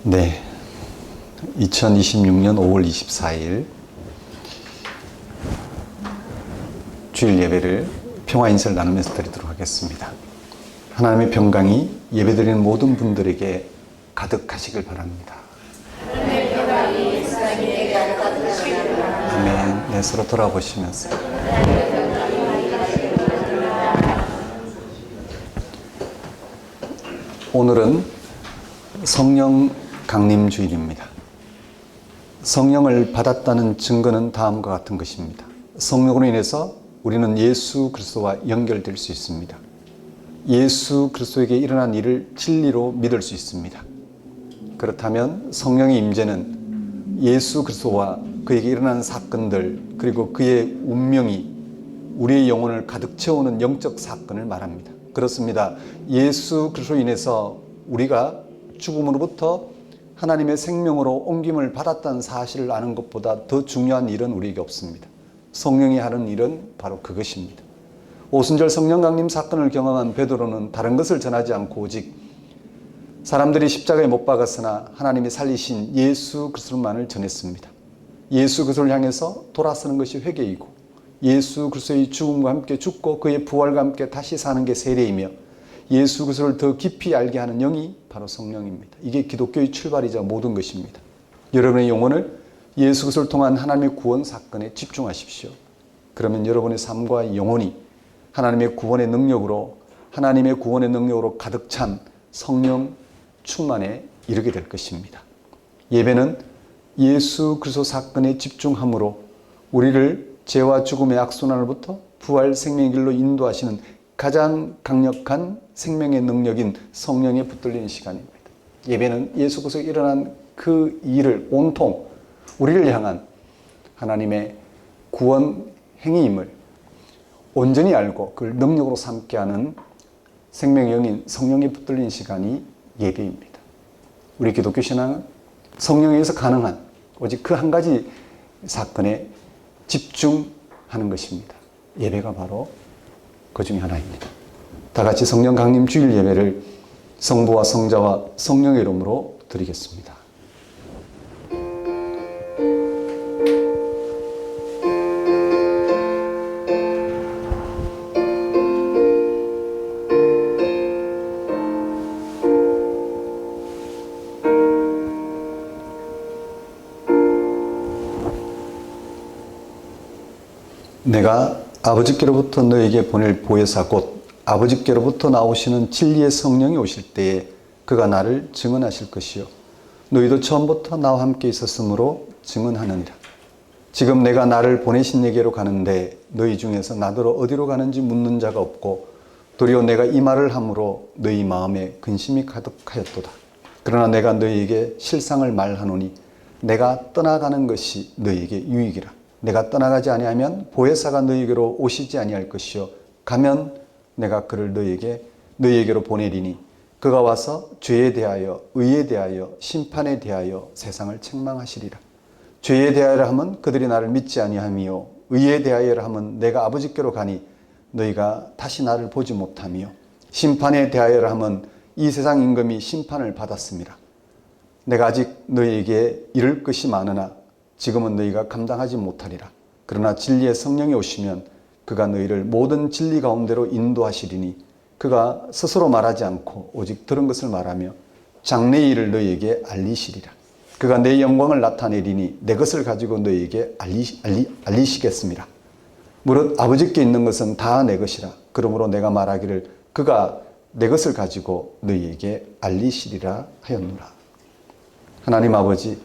네, 2026년 5월 24일 주일 예배를 평화인사를 나누면서 드리도록 하겠습니다. 하나님의 평강이 예배드리는 모든 분들에게 가득하시길 바랍니다. 아멘. 네, 서로 돌아보시면서 오늘은 성령 강림 주일입니다. 성령을 받았다는 증거는 다음과 같은 것입니다. 성령으로 인해서 우리는 예수 그리스도와 연결될 수 있습니다. 예수 그리스도에게 일어난 일을 진리로 믿을 수 있습니다. 그렇다면 성령의 임재는 예수 그리스도와 그에게 일어난 사건들, 그리고 그의 운명이 우리의 영혼을 가득 채우는 영적 사건을 말합니다. 그렇습니다. 예수 그리스도로 인해서 우리가 죽음으로부터 하나님의 생명으로 옮김을 받았다는 사실을 아는 것보다 더 중요한 일은 우리에게 없습니다. 성령이 하는 일은 바로 그것입니다. 오순절 성령 강림 사건을 경험한 베드로는 다른 것을 전하지 않고 오직 사람들이 십자가에 못 박았으나 하나님이 살리신 예수 그리스도만을 전했습니다. 예수 그리스도를 향해서 돌아서는 것이 회개이고, 예수 그리스도의 죽음과 함께 죽고 그의 부활과 함께 다시 사는 게 세례이며, 예수 그리스도를 더 깊이 알게 하는 영이 바로 성령입니다. 이게 기독교의 출발이자 모든 것입니다. 여러분의 영혼을 예수 그리스도를 통한 하나님의 구원 사건에 집중하십시오. 그러면 여러분의 삶과 영혼이 하나님의 구원의 능력으로 가득 찬 성령 충만에 이르게 될 것입니다. 예배는 예수 그리스도 사건에 집중함으로 우리를 죄와 죽음의 악순환으로부터 부활 생명의 길로 인도하시는 가장 강력한 생명의 능력인 성령에 붙들리는 시간입니다. 예배는 예수 그리스도에 일어난 그 일을 온통 우리를 향한 하나님의 구원 행위임을 온전히 알고 그걸 능력으로 삼게 하는 생명의 영인 성령에 붙들리는 시간이 예배입니다. 우리 기독교 신앙은 성령에 의해서 가능한 오직 그 한 가지 사건에 집중하는 것입니다. 예배가 바로 그 중에 하나입니다. 다 같이 성령 강림 주일 예배를 성부와 성자와 성령의 이름으로 드리겠습니다. 내가 아버지께로부터 너에게 보낼 보혜사 곧 아버지께로부터 나오시는 진리의 성령이 오실 때에 그가 나를 증언하실 것이요 너희도 처음부터 나와 함께 있었으므로 증언하느니라. 지금 내가 나를 보내신 에게로 가는데 너희 중에서 나더러 어디로 가는지 묻는 자가 없고 도리어 내가 이 말을 함으로 너희 마음에 근심이 가득하였도다. 그러나 내가 너희에게 실상을 말하노니 내가 떠나가는 것이 너희에게 유익이라. 내가 떠나가지 아니하면 보혜사가 너희에게로 오시지 아니할 것이요 가면 내가 그를 너희에게로 보내리니 그가 와서 죄에 대하여 의에 대하여 심판에 대하여 세상을 책망하시리라. 죄에 대하여 하면 그들이 나를 믿지 아니하며 의에 대하여 하면 내가 아버지께로 가니 너희가 다시 나를 보지 못하며 심판에 대하여 하면 이 세상 임금이 심판을 받았습니다. 내가 아직 너희에게 이를 것이 많으나 지금은 너희가 감당하지 못하리라. 그러나 진리의 성령이 오시면 그가 너희를 모든 진리 가운데로 인도하시리니 그가 스스로 말하지 않고 오직 들은 것을 말하며 장래의 일을 너희에게 알리시리라. 그가 내 영광을 나타내리니 내 것을 가지고 너희에게 알리시겠습니다. 무릇 아버지께 있는 것은 다 내 것이라. 그러므로 내가 말하기를 그가 내 것을 가지고 너희에게 알리시리라 하였노라. 하나님 아버지,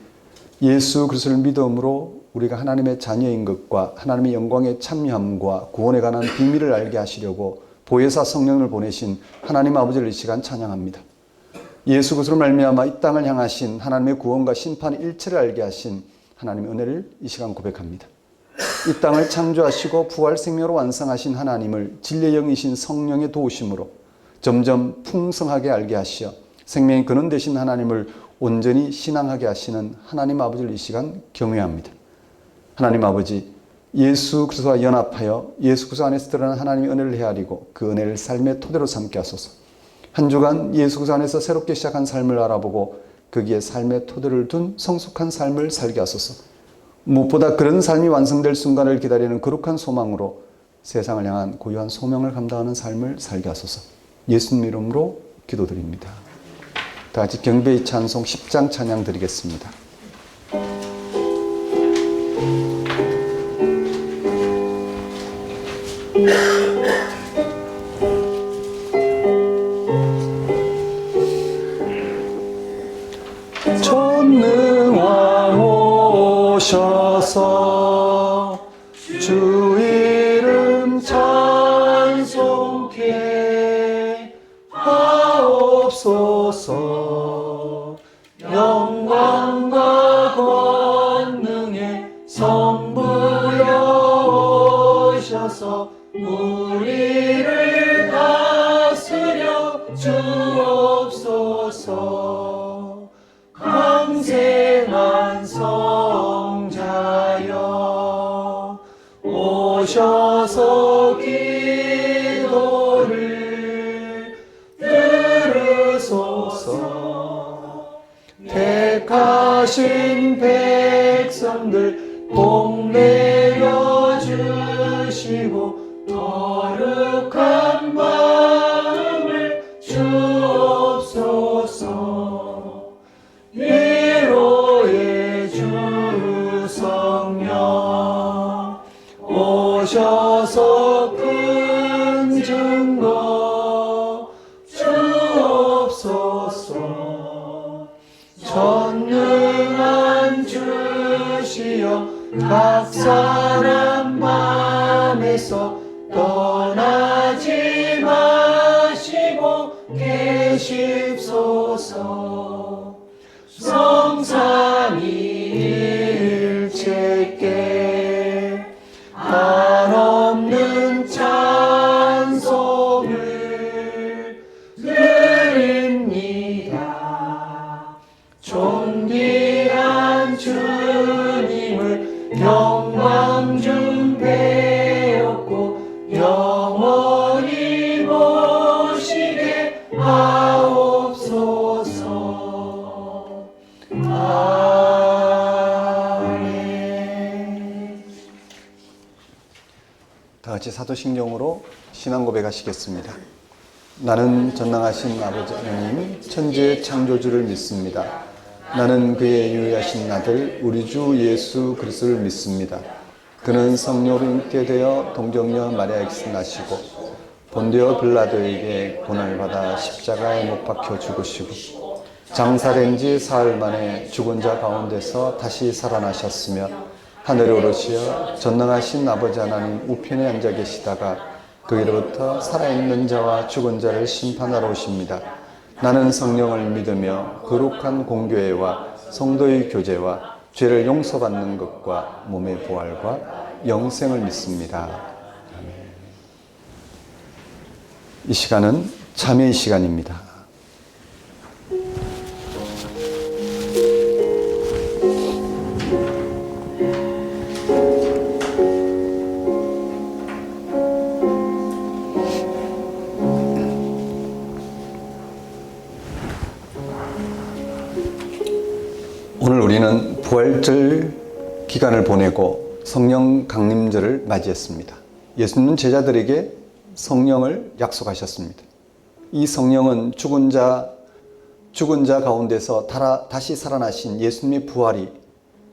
예수 그리스도를 믿음으로 우리가 하나님의 자녀인 것과 하나님의 영광에 참여함과 구원에 관한 비밀을 알게 하시려고 보혜사 성령을 보내신 하나님 아버지를 이 시간 찬양합니다. 예수 그리스도로 말미암아 이 땅을 향하신 하나님의 구원과 심판의 일체를 알게 하신 하나님의 은혜를 이 시간 고백합니다. 이 땅을 창조하시고 부활 생명으로 완성하신 하나님을 진리의 영이신 성령의 도우심으로 점점 풍성하게 알게 하시어 생명의 근원 되신 하나님을 온전히 신앙하게 하시는 하나님 아버지를 이 시간 경외합니다. 하나님 아버지, 예수 그리스도와 연합하여 예수 그리스도 안에서 드러난 하나님의 은혜를 헤아리고 그 은혜를 삶의 토대로 삼게 하소서. 한 주간 예수 그리스도 안에서 새롭게 시작한 삶을 알아보고 거기에 삶의 토대를 둔 성숙한 삶을 살게 하소서. 무엇보다 그런 삶이 완성될 순간을 기다리는 거룩한 소망으로 세상을 향한 고유한 소명을 감당하는 삶을 살게 하소서. 예수님 이름으로 기도드립니다. 다 같이 경배의 찬송 10장 찬양 드리겠습니다. 전능왕 오셔서 주 이름 찬송케 하옵소서. 영광과 권능의 성부여 오셔서 우리를 다스려 주옵소서. 강생한 성자여 오셔서 기도를 들으소서. 택하신 백성들 복 내려주시고 거룩한 마음을 주옵소서. 위로의 주 성령 오셔서 큰 증거 주옵소서. 전능한 주시여 각 사람 맘에서 떠나지 마시고 계십소서. 성삼위일체께 한없는 찬송을 드립니다. 존귀한 주님을 영광 중 배웠고 영원히 모시게 하옵소서. 아멘. 다 같이 사도신경으로 신앙 고백하시겠습니다. 나는 전능하신 아버지 하나님 천지의 창조주를 믿습니다. 나는 그의 유일하신 아들 우리 주 예수 그리스도를 믿습니다. 그는 성령으로 잉태 되어 동정녀 마리아에게서 나시고 본디오 빌라도에게 고난을 받아 십자가에 못 박혀 죽으시고 장사된 지 사흘 만에 죽은 자 가운데서 다시 살아나셨으며 하늘에 오르시어 전능하신 아버지 하나님 우편에 앉아 계시다가 그이로부터 살아있는 자와 죽은 자를 심판하러 오십니다. 나는 성령을 믿으며 거룩한 공교회와 성도의 교제와 죄를 용서받는 것과 몸의 부활과 영생을 믿습니다. 아멘. 이 시간은 참회의 시간입니다. 오늘 우리는 부활절 기간을 보내고 성령 강림절을 맞이했습니다. 예수님은 제자들에게 성령을 약속하셨습니다. 이 성령은 죽은 자 가운데서 다시 살아나신 예수님의 부활이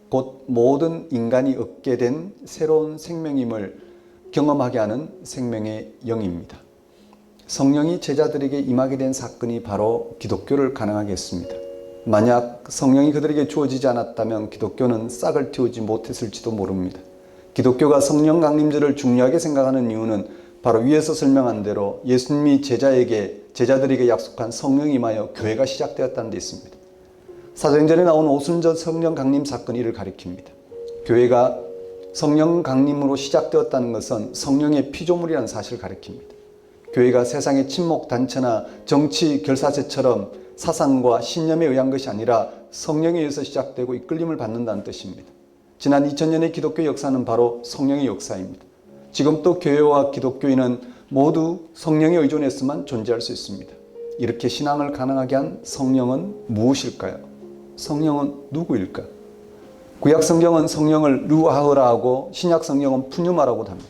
곧 모든 인간이 얻게 된 새로운 생명임을 경험하게 하는 생명의 영입니다. 성령이 제자들에게 임하게 된 사건이 바로 기독교를 가능하게 했습니다. 만약 성령이 그들에게 주어지지 않았다면 기독교는 싹을 틔우지 못했을지도 모릅니다. 기독교가 성령 강림절을 중요하게 생각하는 이유는 바로 위에서 설명한 대로 예수님이 제자들에게 약속한 성령이 임하여 교회가 시작되었다는 데 있습니다. 사도행전에 나온 오순절 성령 강림 사건이 이를 가리킵니다. 교회가 성령 강림으로 시작되었다는 것은 성령의 피조물이라는 사실을 가리킵니다. 교회가 세상의 친목 단체나 정치 결사체처럼 사상과 신념에 의한 것이 아니라 성령에 의해서 시작되고 이끌림을 받는다는 뜻입니다. 지난 2000년의 기독교 역사는 바로 성령의 역사입니다. 지금 또 교회와 기독교인은 모두 성령에 의존해서만 존재할 수 있습니다. 이렇게 신앙을 가능하게 한 성령은 무엇일까요? 성령은 누구일까? 구약 성경은 성령을 루아흐라 하고 신약 성경은 푸뉴마라고도 합니다.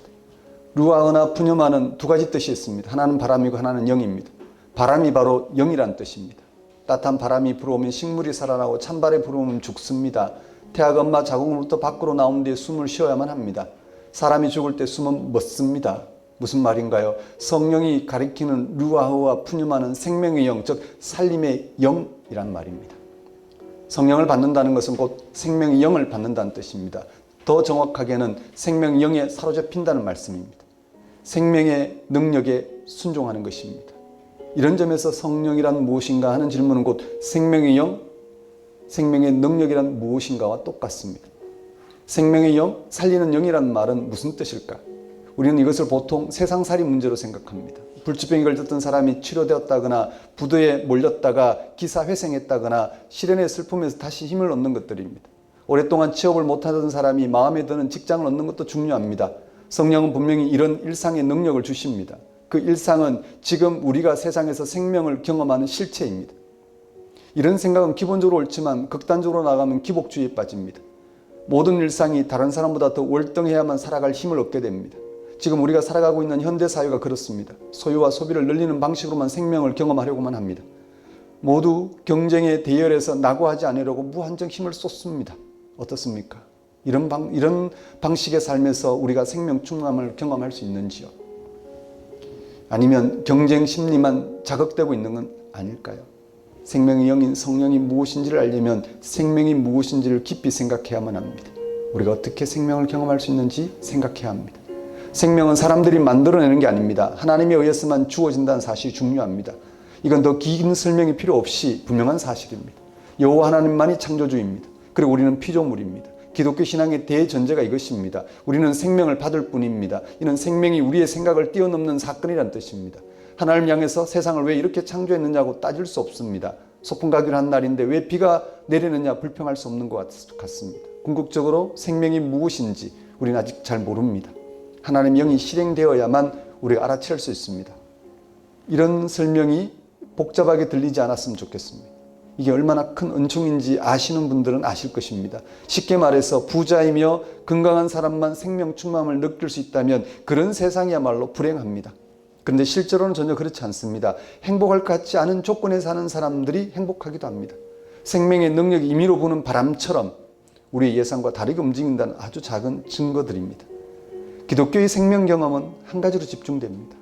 루아흐나 푸뉴마는 두 가지 뜻이 있습니다. 하나는 바람이고 하나는 영입니다. 바람이 바로 영이란 뜻입니다. 따뜻한 바람이 불어오면 식물이 살아나고 찬바람이 불어오면 죽습니다. 태아가 엄마 자궁으로부터 밖으로 나온 뒤에 숨을 쉬어야만 합니다. 사람이 죽을 때 숨은 멎습니다. 무슨 말인가요? 성령이 가리키는 루아흐와 푸뉴마는 생명의 영, 즉 살림의 영이란 말입니다. 성령을 받는다는 것은 곧 생명의 영을 받는다는 뜻입니다. 더 정확하게는 생명의 영에 사로잡힌다는 말씀입니다. 생명의 능력에 순종하는 것입니다. 이런 점에서 성령이란 무엇인가 하는 질문은 곧 생명의 영, 생명의 능력이란 무엇인가와 똑같습니다. 생명의 영, 살리는 영이란 말은 무슨 뜻일까? 우리는 이것을 보통 세상살이 문제로 생각합니다. 불치병에 걸렸던 사람이 치료되었다거나 부도에 몰렸다가 기사회생했다거나 시련의 슬픔에서 다시 힘을 얻는 것들입니다. 오랫동안 취업을 못하던 사람이 마음에 드는 직장을 얻는 것도 중요합니다. 성령은 분명히 이런 일상의 능력을 주십니다. 그 일상은 지금 우리가 세상에서 생명을 경험하는 실체입니다. 이런 생각은 기본적으로 옳지만 극단적으로 나가면 기복주의에 빠집니다. 모든 일상이 다른 사람보다 더 월등해야만 살아갈 힘을 얻게 됩니다. 지금 우리가 살아가고 있는 현대사회가 그렇습니다. 소유와 소비를 늘리는 방식으로만 생명을 경험하려고만 합니다. 모두 경쟁의 대열에서 낙오하지 않으려고 무한정 힘을 쏟습니다. 어떻습니까? 이런 방식의 삶에서 우리가 생명 충만함을 경험할 수 있는지요? 아니면 경쟁 심리만 자극되고 있는 건 아닐까요? 생명의 영인 성령이 무엇인지를 알려면 생명이 무엇인지를 깊이 생각해야만 합니다. 우리가 어떻게 생명을 경험할 수 있는지 생각해야 합니다. 생명은 사람들이 만들어내는 게 아닙니다. 하나님에 의해서만 주어진다는 사실이 중요합니다. 이건 더 긴 설명이 필요 없이 분명한 사실입니다. 여호와 하나님만이 창조주입니다. 그리고 우리는 피조물입니다. 기독교 신앙의 대전제가 이것입니다. 우리는 생명을 받을 뿐입니다. 이는 생명이 우리의 생각을 뛰어넘는 사건이란 뜻입니다. 하나님을 향해서 세상을 왜 이렇게 창조했느냐고 따질 수 없습니다. 소풍 가기로 한 날인데 왜 비가 내리느냐 불평할 수 없는 것 같습니다. 궁극적으로 생명이 무엇인지 우리는 아직 잘 모릅니다. 하나님의 영이 실행되어야만 우리가 알아챌 수 있습니다. 이런 설명이 복잡하게 들리지 않았으면 좋겠습니다. 이게 얼마나 큰 은총인지 아시는 분들은 아실 것입니다. 쉽게 말해서 부자이며 건강한 사람만 생명 충만함을 느낄 수 있다면 그런 세상이야말로 불행합니다. 그런데 실제로는 전혀 그렇지 않습니다. 행복할 것 같지 않은 조건에 사는 사람들이 행복하기도 합니다. 생명의 능력이 임의로 부는 바람처럼 우리의 예상과 다르게 움직인다는 아주 작은 증거들입니다. 기독교의 생명 경험은 한 가지로 집중됩니다.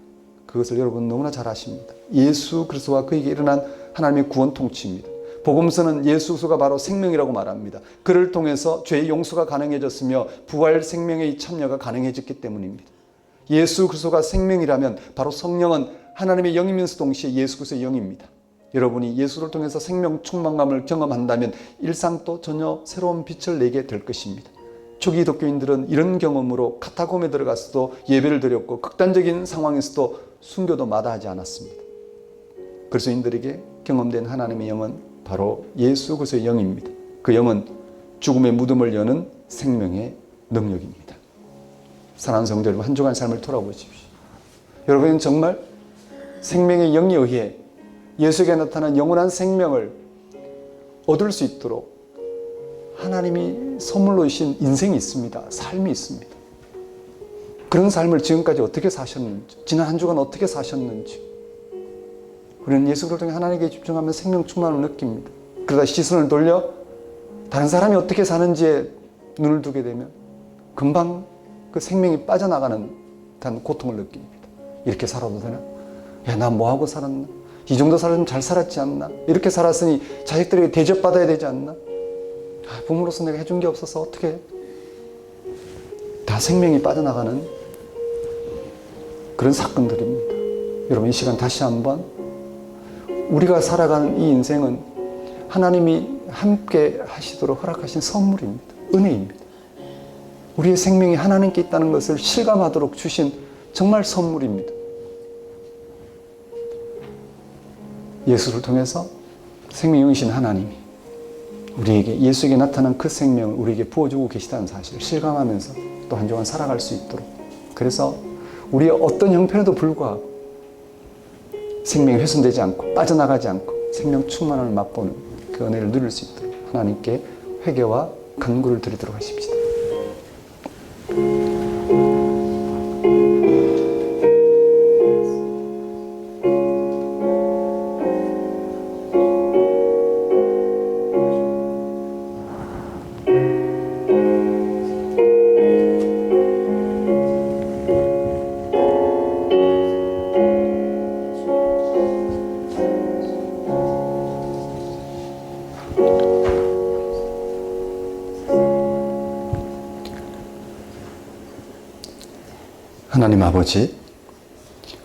그것을 여러분 너무나 잘 아십니다. 예수 그리스도와 그에게 일어난 하나님의 구원 통치입니다. 복음서는 예수 그리스도가 바로 생명이라고 말합니다. 그를 통해서 죄의 용서가 가능해졌으며 부활 생명의 참여가 가능해졌기 때문입니다. 예수 그리스도가 생명이라면 바로 성령은 하나님의 영이면서 동시에 예수 그리스도의 영입니다. 여러분이 예수를 통해서 생명 충만감을 경험한다면 일상도 전혀 새로운 빛을 내게 될 것입니다. 초기 기독교인들은 이런 경험으로 카타콤에 들어가서도 예배를 드렸고 극단적인 상황에서도 순교도 마다하지 않았습니다. 그리스도인들에게 경험된 하나님의 영은 바로 예수 그리스도의 영입니다. 그 영은 죽음의 무덤을 여는 생명의 능력입니다. 사랑하는 성도 여러분, 한 주간 삶을 돌아보십시오. 여러분은 정말 생명의 영에 의해 예수에게 나타난 영원한 생명을 얻을 수 있도록 하나님이 선물로 주신 인생이 있습니다. 삶이 있습니다. 그런 삶을 지금까지 어떻게 사셨는지, 지난 한 주간 어떻게 사셨는지, 우리는 예수를 통해 하나님께 집중하면 생명 충만을 느낍니다. 그러다 시선을 돌려 다른 사람이 어떻게 사는지에 눈을 두게 되면 금방 그 생명이 빠져나가는 듯한 고통을 느낍니다. 이렇게 살아도 되나? 야, 나 뭐하고 살았나? 이 정도 살았으면 잘 살았지 않나? 이렇게 살았으니 자식들에게 대접받아야 되지 않나? 부모로서 내가 해준 게 없어서 어떻게 다 생명이 빠져나가는 그런 사건들입니다. 여러분, 이 시간 다시 한번 우리가 살아가는 이 인생은 하나님이 함께 하시도록 허락하신 선물입니다. 은혜입니다. 우리의 생명이 하나님께 있다는 것을 실감하도록 주신 정말 선물입니다. 예수를 통해서 생명이신 하나님이 우리에게 예수에게 나타난 그 생명을 우리에게 부어주고 계시다는 사실을 실감하면서 또 한 주간 살아갈 수 있도록, 그래서 우리의 어떤 형편에도 불구하고 생명이 훼손되지 않고 빠져나가지 않고 생명 충만함을 맛보는 그 은혜를 누릴 수 있도록 하나님께 회개와 간구를 드리도록 하십시다. 하나님 아버지,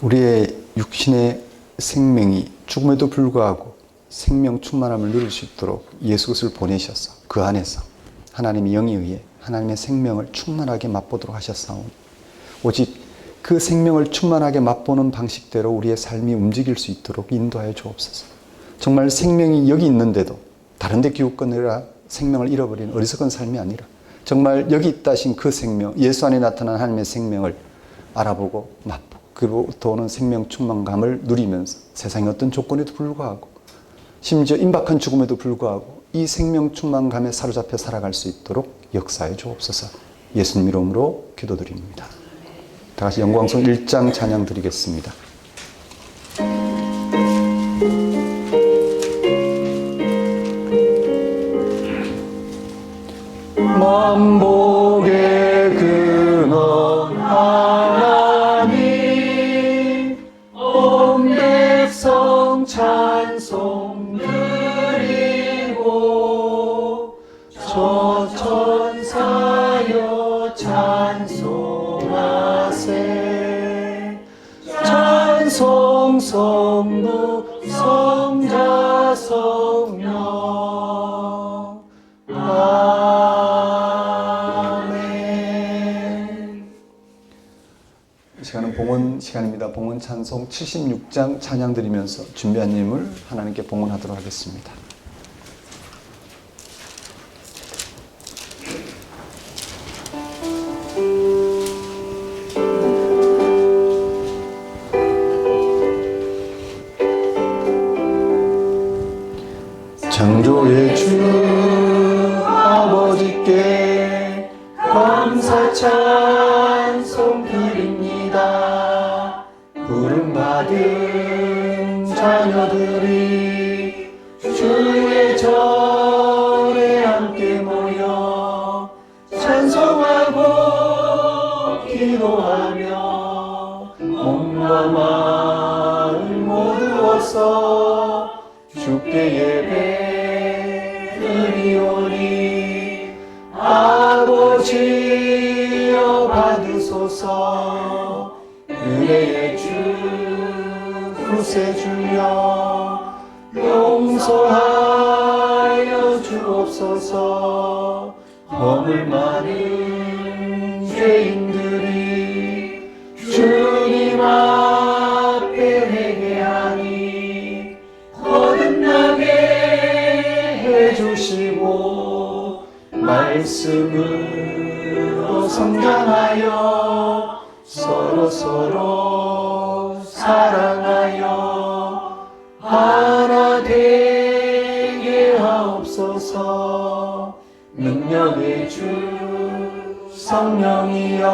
우리의 육신의 생명이 죽음에도 불구하고 생명 충만함을 누릴 수 있도록 예수 그리스도를 보내셔서 그 안에서 하나님의 영에 의해 하나님의 생명을 충만하게 맛보도록 하셨사오니 오직 그 생명을 충만하게 맛보는 방식대로 우리의 삶이 움직일 수 있도록 인도하여 주옵소서. 정말 생명이 여기 있는데도 다른 데 기웃거리라 생명을 잃어버리는 어리석은 삶이 아니라 정말 여기 있다 하신 그 생명, 예수 안에 나타난 하나님의 생명을 알아보고 맛보고 그로부터 오는 생명 충만감을 누리면서 세상의 어떤 조건에도 불구하고 심지어 임박한 죽음에도 불구하고 이 생명 충만감에 사로잡혀 살아갈 수 있도록 역사해 주옵소서. 예수님 이름으로 기도드립니다. 다 같이 영광송 1장 찬양 드리겠습니다. 만복의 근원 하나님 온 백성 찬송 드리고 저 천사여 찬송하세 찬송 성부 성자 성령 아멘. 이 시간은 봉헌 시간입니다. 봉헌 찬송 76장 찬양 드리면서 준비한 예물 하나님께 봉헌하도록 하겠습니다. 창조의 주 아버지께 감사 찬송 드립니다. 부름받은 자녀들이 주의 전에 함께 모여 찬송하고 기도하며 몸과 마음 모두 얻어 주께 예배드리오니 아버지여 받으소서. 은혜의 주 구세주여 용서하여 주옵소서. 허물 많은 죄인들이 주님 앞에 회개하니 거듭나게 해주시고 말씀으로 성장하여 서로 사랑하여 하나 되게 하옵소서. 능력의 주 성령이여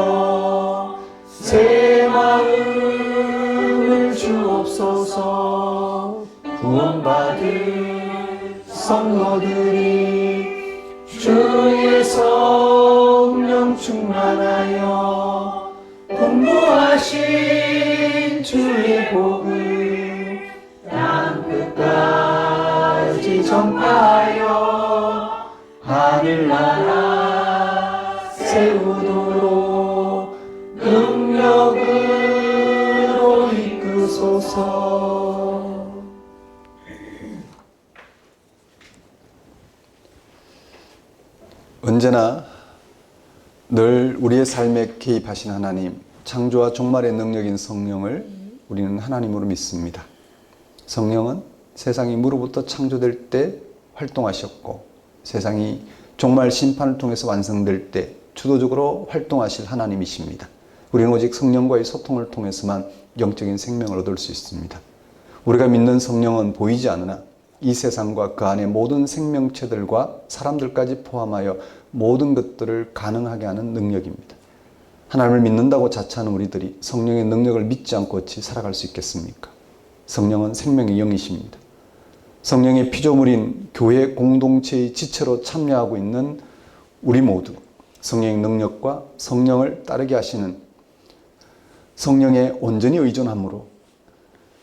새 마음을 주옵소서. 구원받은 성도들이 주의 성령 충만하여 공부하신 주의 복을 땅 끝까지 전파하여 하늘나라 세우도록 능력으로 이끄소서. 언제나 늘 우리의 삶에 개입하신 하나님, 창조와 종말의 능력인 성령을 우리는 하나님으로 믿습니다. 성령은 세상이 무로부터 창조될 때 활동하셨고 세상이 종말 심판을 통해서 완성될 때 주도적으로 활동하실 하나님이십니다. 우리는 오직 성령과의 소통을 통해서만 영적인 생명을 얻을 수 있습니다. 우리가 믿는 성령은 보이지 않으나 이 세상과 그 안에 모든 생명체들과 사람들까지 포함하여 모든 것들을 가능하게 하는 능력입니다. 하나님을 믿는다고 자처하는 우리들이 성령의 능력을 믿지 않고 어찌 살아갈 수 있겠습니까? 성령은 생명의 영이십니다. 성령의 피조물인 교회 공동체의 지체로 참여하고 있는 우리 모두 성령의 능력과 성령을 따르게 하시는 성령에 온전히 의존함으로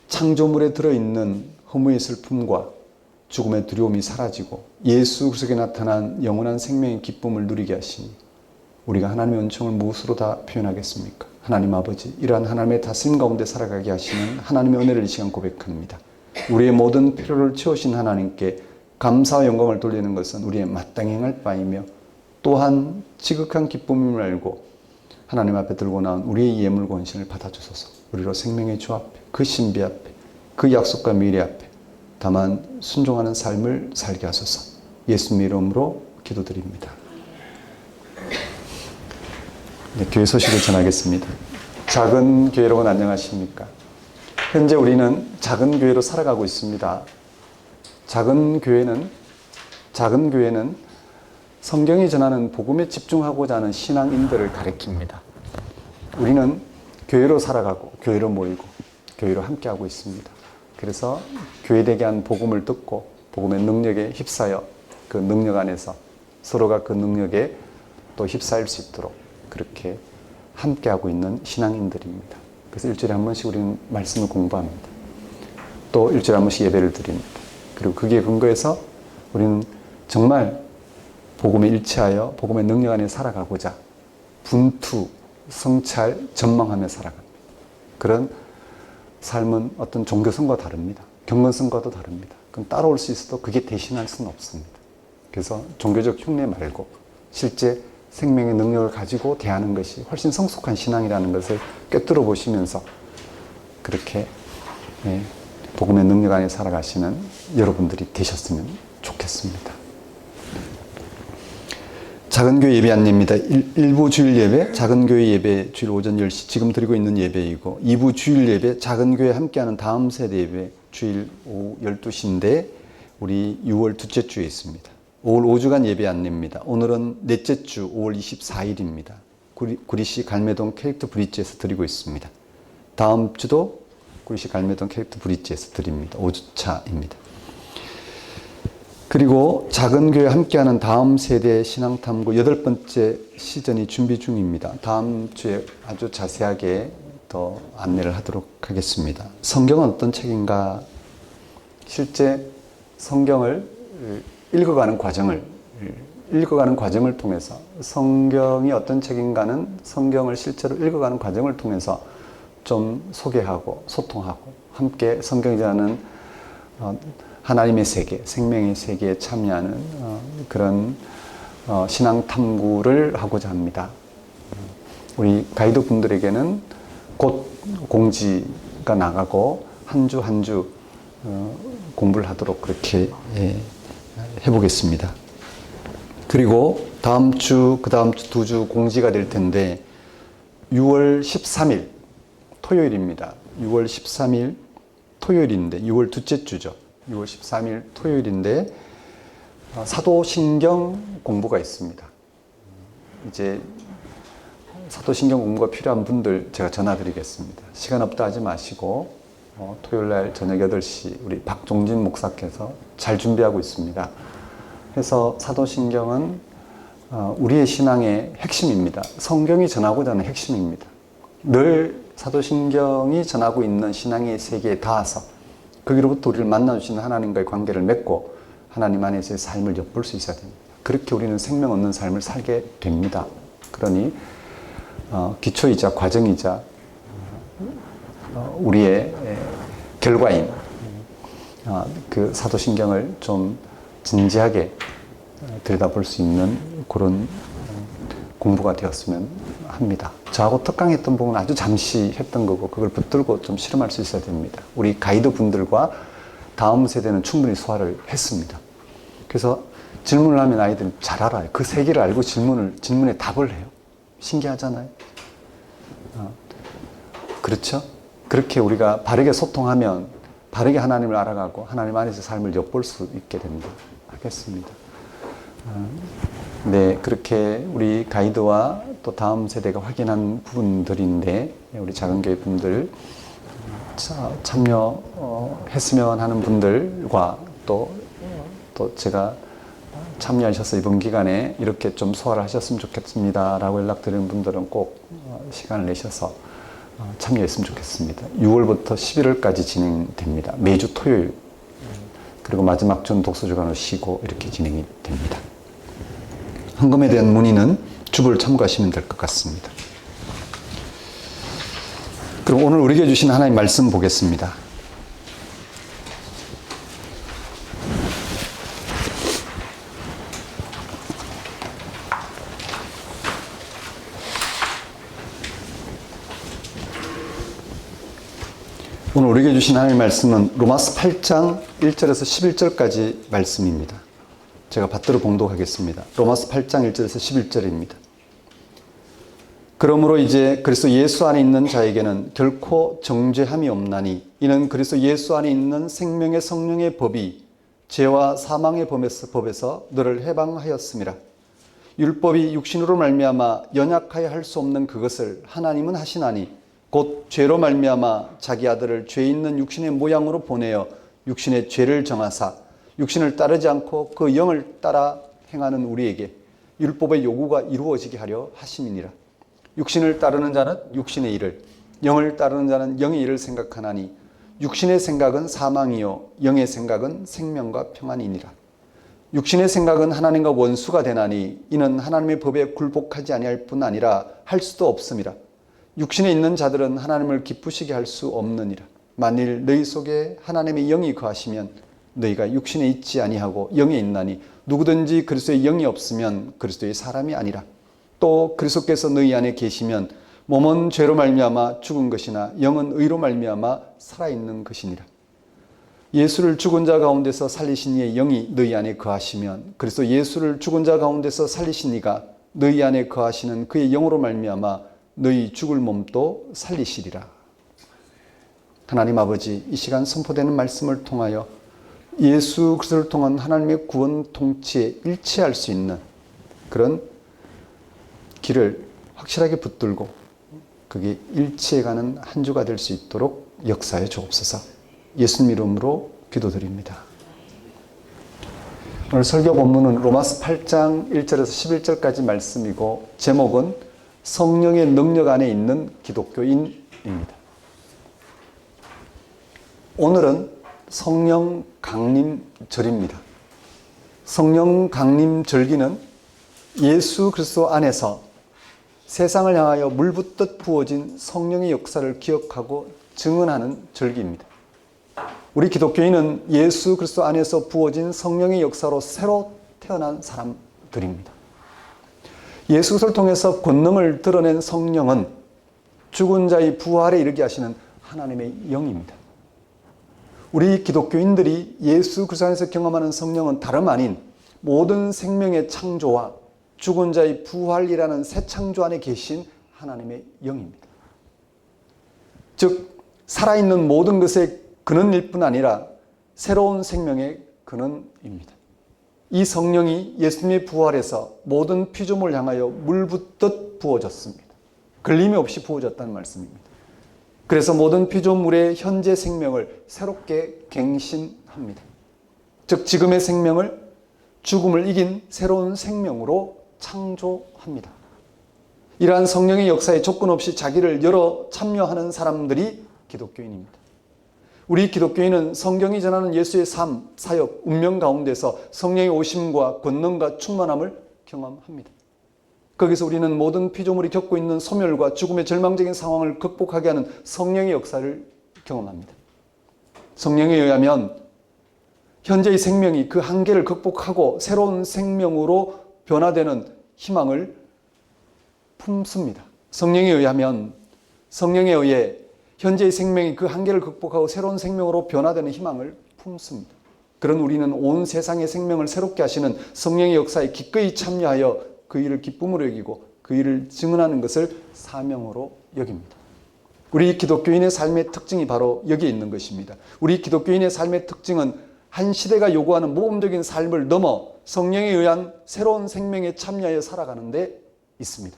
창조물에 들어있는 허무의 슬픔과 죽음의 두려움이 사라지고 예수 그리스도에 나타난 영원한 생명의 기쁨을 누리게 하시니 우리가 하나님의 은총을 무엇으로 다 표현하겠습니까? 하나님 아버지, 이러한 하나님의 다스림 가운데 살아가게 하시는 하나님의 은혜를 이 시간 고백합니다. 우리의 모든 필요를 채우신 하나님께 감사와 영광을 돌리는 것은 우리의 마땅히 행할 바이며 또한 지극한 기쁨임을 알고 하나님 앞에 들고 나온 우리의 예물 권신을 받아주소서. 우리로 생명의 주 앞에, 그 신비 앞에, 그 약속과 미래 앞에 다만 순종하는 삶을 살게 하소서. 예수님의 이름으로 기도드립니다. 네, 교회 소식을 전하겠습니다. 작은 교회 여러분 안녕하십니까? 현재 우리는 작은 교회로 살아가고 있습니다. 작은 교회는 성경이 전하는 복음에 집중하고자 하는 신앙인들을 가리킵니다. 우리는 교회로 살아가고 교회로 모이고 교회로 함께하고 있습니다. 그래서 교회되게 한 복음을 듣고 복음의 능력에 휩싸여 그 능력 안에서 서로가 그 능력에 또 휩싸일 수 있도록 그렇게 함께하고 있는 신앙인들입니다. 그래서 일주일에 한 번씩 우리는 말씀을 공부합니다. 또 일주일에 한 번씩 예배를 드립니다. 그리고 거기에 근거해서 우리는 정말 복음에 일치하여 복음의 능력 안에 살아가고자 분투, 성찰, 전망하며 살아갑니다. 그런 삶은 어떤 종교성과 다릅니다. 경건성과도 다릅니다. 그럼 따라올 수 있어도 그게 대신할 수는 없습니다. 그래서 종교적 흉내 말고 실제 생명의 능력을 가지고 대하는 것이 훨씬 성숙한 신앙이라는 것을 꿰뚫어 보시면서 그렇게 복음의 능력 안에 살아가시는 여러분들이 되셨으면 좋겠습니다. 작은교회 예배 안내입니다. 1부 주일 예배, 작은교회 예배 주일 오전 10시 지금 드리고 있는 예배이고 2부 주일 예배, 작은교회 함께하는 다음 세대 예배 주일 오후 12시인데 우리 6월 둘째 주에 있습니다. 5월 5주간 예배 안내입니다. 오늘은 넷째 주 5월 24일입니다. 구리시 갈매동 캐릭터 브릿지에서 드리고 있습니다. 다음 주도 구리시 갈매동 캐릭터 브릿지에서 드립니다. 5주차입니다. 그리고 작은 교회 함께하는 다음 세대 신앙탐구 8번째 시즌이 준비 중입니다. 다음 주에 아주 자세하게 더 안내를 하도록 하겠습니다. 성경은 어떤 책인가? 실제 성경을 읽어가는 과정을 통해서 성경이 어떤 책인가는 성경을 실제로 읽어가는 과정을 통해서 좀 소개하고 소통하고 함께 성경이 전하는 하나님의 세계, 생명의 세계에 참여하는 그런 신앙 탐구를 하고자 합니다. 우리 가이드 분들에게는 곧 공지가 나가고 한 주 한 주 공부를 하도록 그렇게 해보겠습니다. 그리고 다음 주, 그 다음 주 2주 공지가 될 텐데 6월 13일 토요일입니다. 6월 13일 토요일인데 6월 둘째 주죠. 6월 13일 토요일인데 사도신경 공부가 있습니다. 이제 사도신경 공부가 필요한 분들 제가 전화드리겠습니다. 시간 없다 하지 마시고 토요일날 저녁 8시 우리 박종진 목사께서 잘 준비하고 있습니다. 그래서 사도신경은 우리의 신앙의 핵심입니다. 성경이 전하고자 하는 핵심입니다. 늘 사도신경이 전하고 있는 신앙의 세계에 닿아서 거기로부터 우리를 만나주시는 하나님과의 관계를 맺고 하나님 안에서의 삶을 엿볼 수 있어야 됩니다. 그렇게 우리는 생명 얻는 삶을 살게 됩니다. 그러니 기초이자 과정이자 우리의 결과인 그 사도신경을 좀 진지하게 들여다볼 수 있는 그런 공부가 되었으면 합니다. 저하고 특강했던 부분은 아주 잠시 했던 거고 그걸 붙들고 좀 실험할 수 있어야 됩니다. 우리 가이드 분들과 다음 세대는 충분히 소화를 했습니다. 그래서 질문을 하면 아이들은 잘 알아요. 그 세계를 알고 질문에 답을 해요. 신기하잖아요. 그렇죠? 그렇게 우리가 바르게 소통하면 바르게 하나님을 알아가고 하나님 안에서 삶을 엿볼 수 있게 됩니다. 하겠습니다. 네, 그렇게 우리 가이드와 또 다음 세대가 확인한 부분들인데 우리 작은 교회 분들 참여했으면 하는 분들과 또 제가 참여하셔서 이번 기간에 이렇게 좀 소화를 하셨으면 좋겠습니다 라고 연락드리는 분들은 꼭 시간을 내셔서 참여했으면 좋겠습니다. 6월부터 11월까지 진행됩니다. 매주 토요일 그리고 마지막 주 독서주간으로 쉬고 이렇게 진행이 됩니다. 헌금에 대한 문의는 주부를 참고하시면 될 것 같습니다. 그럼 오늘 우리에게 주신 하나님 말씀 보겠습니다. 오늘 우리에게 주신 하나님 말씀은 로마서 8장 1절에서 11절까지 말씀입니다. 제가 받들어 봉독하겠습니다. 로마서 8장 1절에서 11절입니다. 그러므로 이제 그리스도 예수 안에 있는 자에게는 결코 정죄함이 없나니 이는 그리스도 예수 안에 있는 생명의 성령의 법이 죄와 사망의 법에서 너를 해방하였음이라. 율법이 육신으로 말미암아 연약하여 할 수 없는 그것을 하나님은 하시나니 곧 죄로 말미암아 자기 아들을 죄 있는 육신의 모양으로 보내어 육신의 죄를 정하사 육신을 따르지 않고 그 영을 따라 행하는 우리에게 율법의 요구가 이루어지게 하려 하심이니라. 육신을 따르는 자는 육신의 일을, 영을 따르는 자는 영의 일을 생각하나니 육신의 생각은 사망이요 영의 생각은 생명과 평안이니라. 육신의 생각은 하나님과 원수가 되나니 이는 하나님의 법에 굴복하지 아니할 뿐 아니라 할 수도 없음이라. 육신에 있는 자들은 하나님을 기쁘시게 할 수 없느니라. 만일 너희 속에 하나님의 영이 거하시면 너희가 육신에 있지 아니하고 영에 있나니 누구든지 그리스도의 영이 없으면 그리스도의 사람이 아니라. 또 그리스도께서 너희 안에 계시면 몸은 죄로 말미암아 죽은 것이나 영은 의로 말미암아 살아있는 것이니라. 예수를 죽은 자 가운데서 살리신 이의 영이 너희 안에 거하시면 그리스도 예수를 죽은 자 가운데서 살리신 이가 너희 안에 거하시는 그의 영으로 말미암아 너희 죽을 몸도 살리시리라. 하나님 아버지, 이 시간 선포되는 말씀을 통하여 예수 그리스도를 통한 하나님의 구원 통치에 일치할 수 있는 그런 길을 확실하게 붙들고 그게 일치해가는 한 주가 될 수 있도록 역사해 주옵소서. 예수님 이름으로 기도드립니다. 오늘 설교 본문은 로마서 8장 1절에서 11절까지 말씀이고 제목은 성령의 능력 안에 있는 기독교인입니다. 오늘은 성령 강림절입니다. 성령 강림절기는 예수 그리스도 안에서 세상을 향하여 물 붓듯 부어진 성령의 역사를 기억하고 증언하는 절기입니다. 우리 기독교인은 예수 그리스도 안에서 부어진 성령의 역사로 새로 태어난 사람들입니다. 예수 그리스도를 통해서 권능을 드러낸 성령은 죽은 자의 부활에 이르게 하시는 하나님의 영입니다. 우리 기독교인들이 예수 그리스도 안에서 경험하는 성령은 다름 아닌 모든 생명의 창조와 죽은 자의 부활이라는 새 창조 안에 계신 하나님의 영입니다. 즉 살아있는 모든 것의 근원일 뿐 아니라 새로운 생명의 근원입니다. 이 성령이 예수님의 부활에서 모든 피조물을 향하여 물 붓듯 부어졌습니다. 걸림이 없이 부어졌다는 말씀입니다. 그래서 모든 피조물의 현재 생명을 새롭게 갱신합니다. 즉 지금의 생명을 죽음을 이긴 새로운 생명으로 창조합니다. 이러한 성령의 역사에 조건 없이 자기를 열어 참여하는 사람들이 기독교인입니다. 우리 기독교인은 성경이 전하는 예수의 삶, 사역, 운명 가운데서 성령의 오심과 권능과 충만함을 경험합니다. 거기서 우리는 모든 피조물이 겪고 있는 소멸과 죽음의 절망적인 상황을 극복하게 하는 성령의 역사를 경험합니다. 성령에 의하면 현재의 생명이 그 한계를 극복하고 새로운 생명으로 변화되는 희망을 품습니다. 성령에 의해 현재의 생명이 그 한계를 극복하고 새로운 생명으로 변화되는 희망을 품습니다. 그런 우리는 온 세상의 생명을 새롭게 하시는 성령의 역사에 기꺼이 참여하여 그 일을 기쁨으로 여기고 그 일을 증언하는 것을 사명으로 여깁니다. 우리 기독교인의 삶의 특징이 바로 여기에 있는 것입니다. 우리 기독교인의 삶의 특징은 한 시대가 요구하는 모범적인 삶을 넘어 성령에 의한 새로운 생명에 참여하여 살아가는 데 있습니다.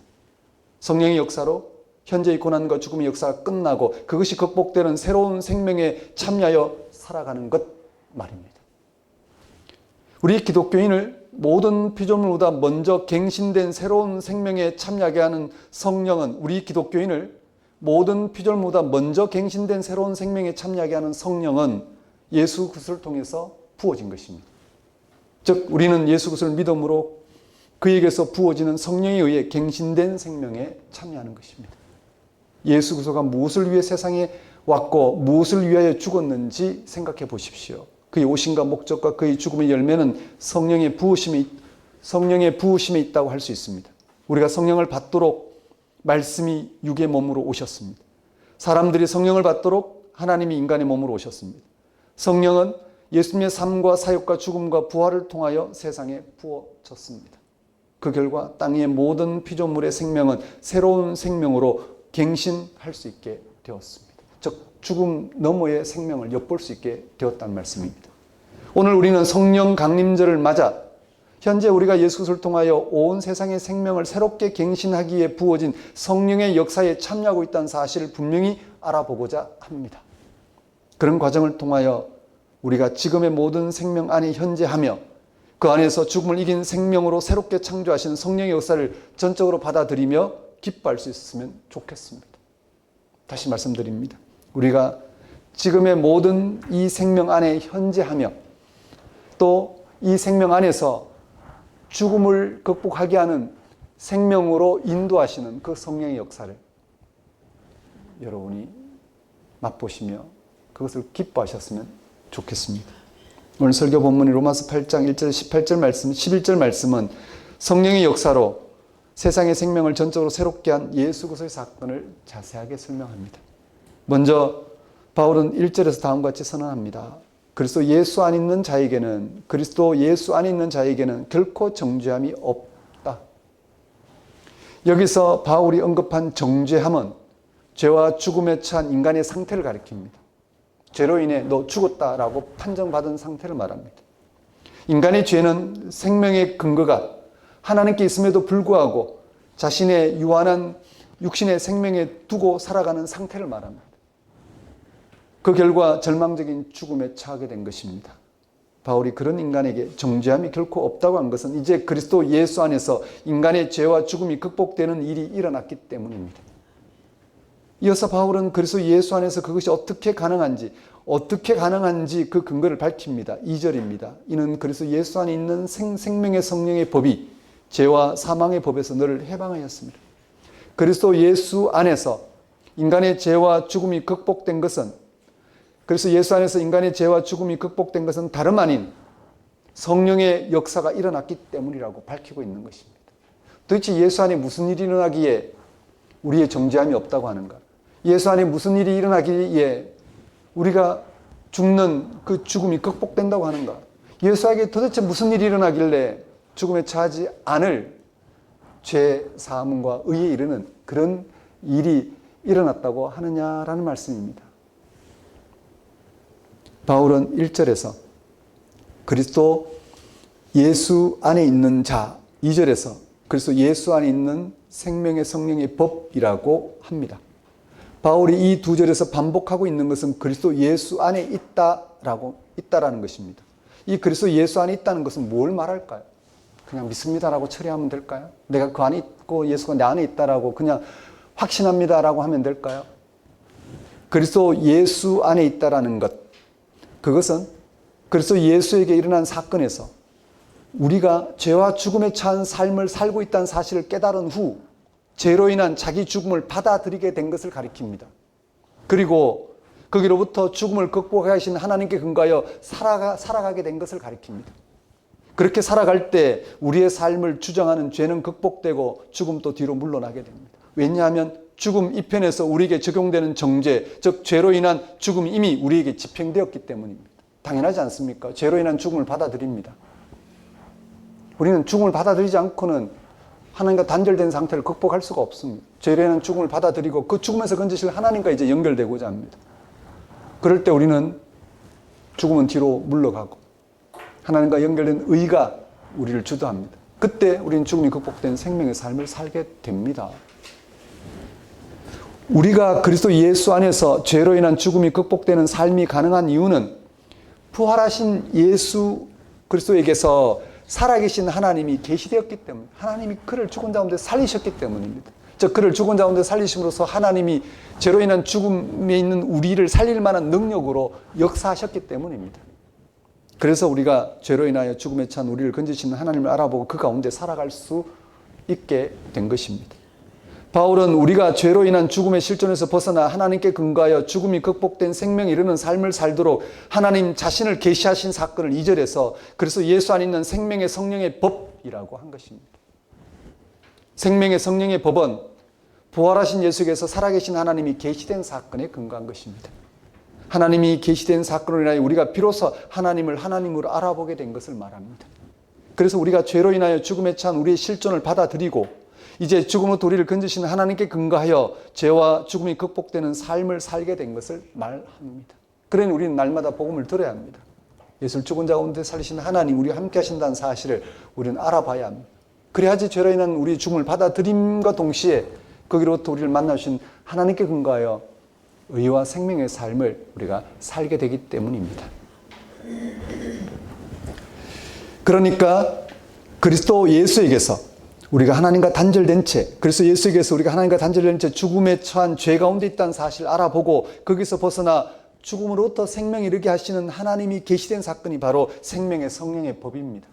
성령의 역사로 현재의 고난과 죽음의 역사가 끝나고 그것이 극복되는 새로운 생명에 참여하여 살아가는 것 말입니다. 우리 기독교인을 모든 피조물보다 먼저 갱신된 새로운 생명에 참여하게 하는 성령은 우리 기독교인을 모든 피조물보다 먼저 갱신된 새로운 생명에 참여하게 하는 성령은 예수 그리스도를 통해서 부어진 것입니다. 즉 우리는 예수 그리스도를 믿음으로 그에게서 부어지는 성령에 의해 갱신된 생명에 참여하는 것입니다. 예수 그리스도가 무엇을 위해 세상에 왔고 무엇을 위하여 죽었는지 생각해 보십시오. 그의 오심과 목적과 그의 죽음의 열매는 성령의 부으심에 있다고 할 수 있습니다. 우리가 성령을 받도록 말씀이 육의 몸으로 오셨습니다. 사람들이 성령을 받도록 하나님이 인간의 몸으로 오셨습니다. 성령은 예수님의 삶과 사역과 죽음과 부활을 통하여 세상에 부어졌습니다. 그 결과 땅의 모든 피조물의 생명은 새로운 생명으로 갱신할 수 있게 되었습니다. 즉 죽음 너머의 생명을 엿볼 수 있게 되었다는 말씀입니다. 오늘 우리는 성령 강림절을 맞아 현재 우리가 예수 그리스도를 통하여 온 세상의 생명을 새롭게 갱신하기 위해 부어진 성령의 역사에 참여하고 있다는 사실을 분명히 알아보고자 합니다. 그런 과정을 통하여 우리가 지금의 모든 생명 안에 현재하며 그 안에서 죽음을 이긴 생명으로 새롭게 창조하시는 성령의 역사를 전적으로 받아들이며 기뻐할 수 있었으면 좋겠습니다. 다시 말씀드립니다. 우리가 지금의 모든 이 생명 안에 현재하며 또 이 생명 안에서 죽음을 극복하게 하는 생명으로 인도하시는 그 성령의 역사를 여러분이 맛보시며 그것을 기뻐하셨으면 좋겠습니다. 오늘 설교 본문이 로마서 8장 1절 18절 말씀, 11절 말씀은 성령의 역사로 세상의 생명을 전적으로 새롭게 한 예수 그리스도의 사건을 자세하게 설명합니다. 먼저 바울은 1절에서 다음과 같이 선언합니다. 그리스도 예수 안에 있는 자에게는 결코 정죄함이 없다. 여기서 바울이 언급한 정죄함은 죄와 죽음에 처한 인간의 상태를 가리킵니다. 죄로 인해 너 죽었다라고 판정받은 상태를 말합니다. 인간의 죄는 생명의 근거가 하나님께 있음에도 불구하고 자신의 유한한 육신의 생명에 두고 살아가는 상태를 말합니다. 그 결과 절망적인 죽음에 처하게 된 것입니다. 바울이 그런 인간에게 정죄함이 결코 없다고 한 것은 이제 그리스도 예수 안에서 인간의 죄와 죽음이 극복되는 일이 일어났기 때문입니다. 이어서 바울은 그리스도 예수 안에서 그것이 어떻게 가능한지 그 근거를 밝힙니다. 2절입니다. 이는 그리스도 예수 안에 있는 생명의 성령의 법이 죄와 사망의 법에서 너를 해방하였습니다. 그리스도 예수 안에서 인간의 죄와 죽음이 극복된 것은 다름 아닌 성령의 역사가 일어났기 때문이라고 밝히고 있는 것입니다. 도대체 예수 안에 무슨 일이 일어나기에 우리의 정죄함이 없다고 하는가? 예수 안에 무슨 일이 일어나기에 우리가 죽는 그 죽음이 극복된다고 하는가? 예수에게 도대체 무슨 일이 일어나길래 죽음에 처하지 않을 죄 사함과 의에 이르는 그런 일이 일어났다고 하느냐라는 말씀입니다. 바울은 1절에서 그리스도 예수 안에 있는 자, 2절에서 그리스도 예수 안에 있는 생명의 성령의 법이라고 합니다. 바울이 이 두 절에서 반복하고 있는 것은 그리스도 예수 안에 있다라는 것입니다. 이 그리스도 예수 안에 있다는 것은 뭘 말할까요? 그냥 믿습니다라고 처리하면 될까요? 내가 그 안에 있고 예수가 내 안에 있다라고 그냥 확신합니다라고 하면 될까요? 그리스도 예수 안에 있다라는 것, 그것은 그리스도 예수에게 일어난 사건에서 우리가 죄와 죽음에 처한 삶을 살고 있다는 사실을 깨달은 후 죄로 인한 자기 죽음을 받아들이게 된 것을 가리킵니다. 그리고 거기로부터 죽음을 극복하신 하나님께 근거하여 살아가게 된 것을 가리킵니다. 그렇게 살아갈 때 우리의 삶을 주장하는 죄는 극복되고 죽음도 뒤로 물러나게 됩니다. 왜냐하면 죽음 이편에서 우리에게 적용되는 정죄, 즉 죄로 인한 죽음이 이미 우리에게 집행되었기 때문입니다. 당연하지 않습니까? 죄로 인한 죽음을 받아들입니다. 우리는 죽음을 받아들이지 않고는 하나님과 단절된 상태를 극복할 수가 없습니다. 죄로 인한 죽음을 받아들이고 그 죽음에서 건지실 하나님과 이제 연결되고자 합니다. 그럴 때 우리는 죽음은 뒤로 물러가고 하나님과 연결된 의가 우리를 주도합니다. 그때 우리는 죽음이 극복된 생명의 삶을 살게 됩니다. 우리가 그리스도 예수 안에서 죄로 인한 죽음이 극복되는 삶이 가능한 이유는 부활하신 예수 그리스도에게서 살아계신 하나님이 계시되었기 때문에, 하나님이 그를 죽은 가운데 살리셨기 때문입니다. 즉 그를 죽은 가운데 살리심으로써 하나님이 죄로 인한 죽음에 있는 우리를 살릴 만한 능력으로 역사하셨기 때문입니다. 그래서 우리가 죄로 인하여 죽음에 처한 우리를 건지시는 하나님을 알아보고 그 가운데 살아갈 수 있게 된 것입니다. 바울은 우리가 죄로 인한 죽음의 실존에서 벗어나 하나님께 근거하여 죽음이 극복된 생명에 이르는 삶을 살도록 하나님 자신을 계시하신 사건을 2절에서 그래서 예수 안에 있는 생명의 성령의 법이라고 한 것입니다. 생명의 성령의 법은 부활하신 예수께서 살아계신 하나님이 계시된 사건에 근거한 것입니다. 하나님이 계시된 사건으로 인하여 우리가 비로소 하나님을 하나님으로 알아보게 된 것을 말합니다. 그래서 우리가 죄로 인하여 죽음에 처한 우리의 실존을 받아들이고 이제 죽음으로부터 우리를 건지시는 하나님께 근거하여 죄와 죽음이 극복되는 삶을 살게 된 것을 말합니다. 그러니 우리는 날마다 복음을 들어야 합니다. 예수를 죽은 자 가운데 살리신 하나님, 우리와 함께 하신다는 사실을 우리는 알아봐야 합니다. 그래야지 죄로 인한 우리의 죽음을 받아들임과 동시에 거기로부터 우리를 만나신 하나님께 근거하여 의와 생명의 삶을 우리가 살게 되기 때문입니다. 그러니까 그리스도 예수에게서 우리가 하나님과 단절된 채, 그래서 예수에게서 우리가 하나님과 단절된 채 죽음에 처한 죄 가운데 있다는 사실을 알아보고 거기서 벗어나 죽음으로부터 생명에 이르게 하시는 하나님이 계시된 사건이 바로 생명의 성령의 법입니다.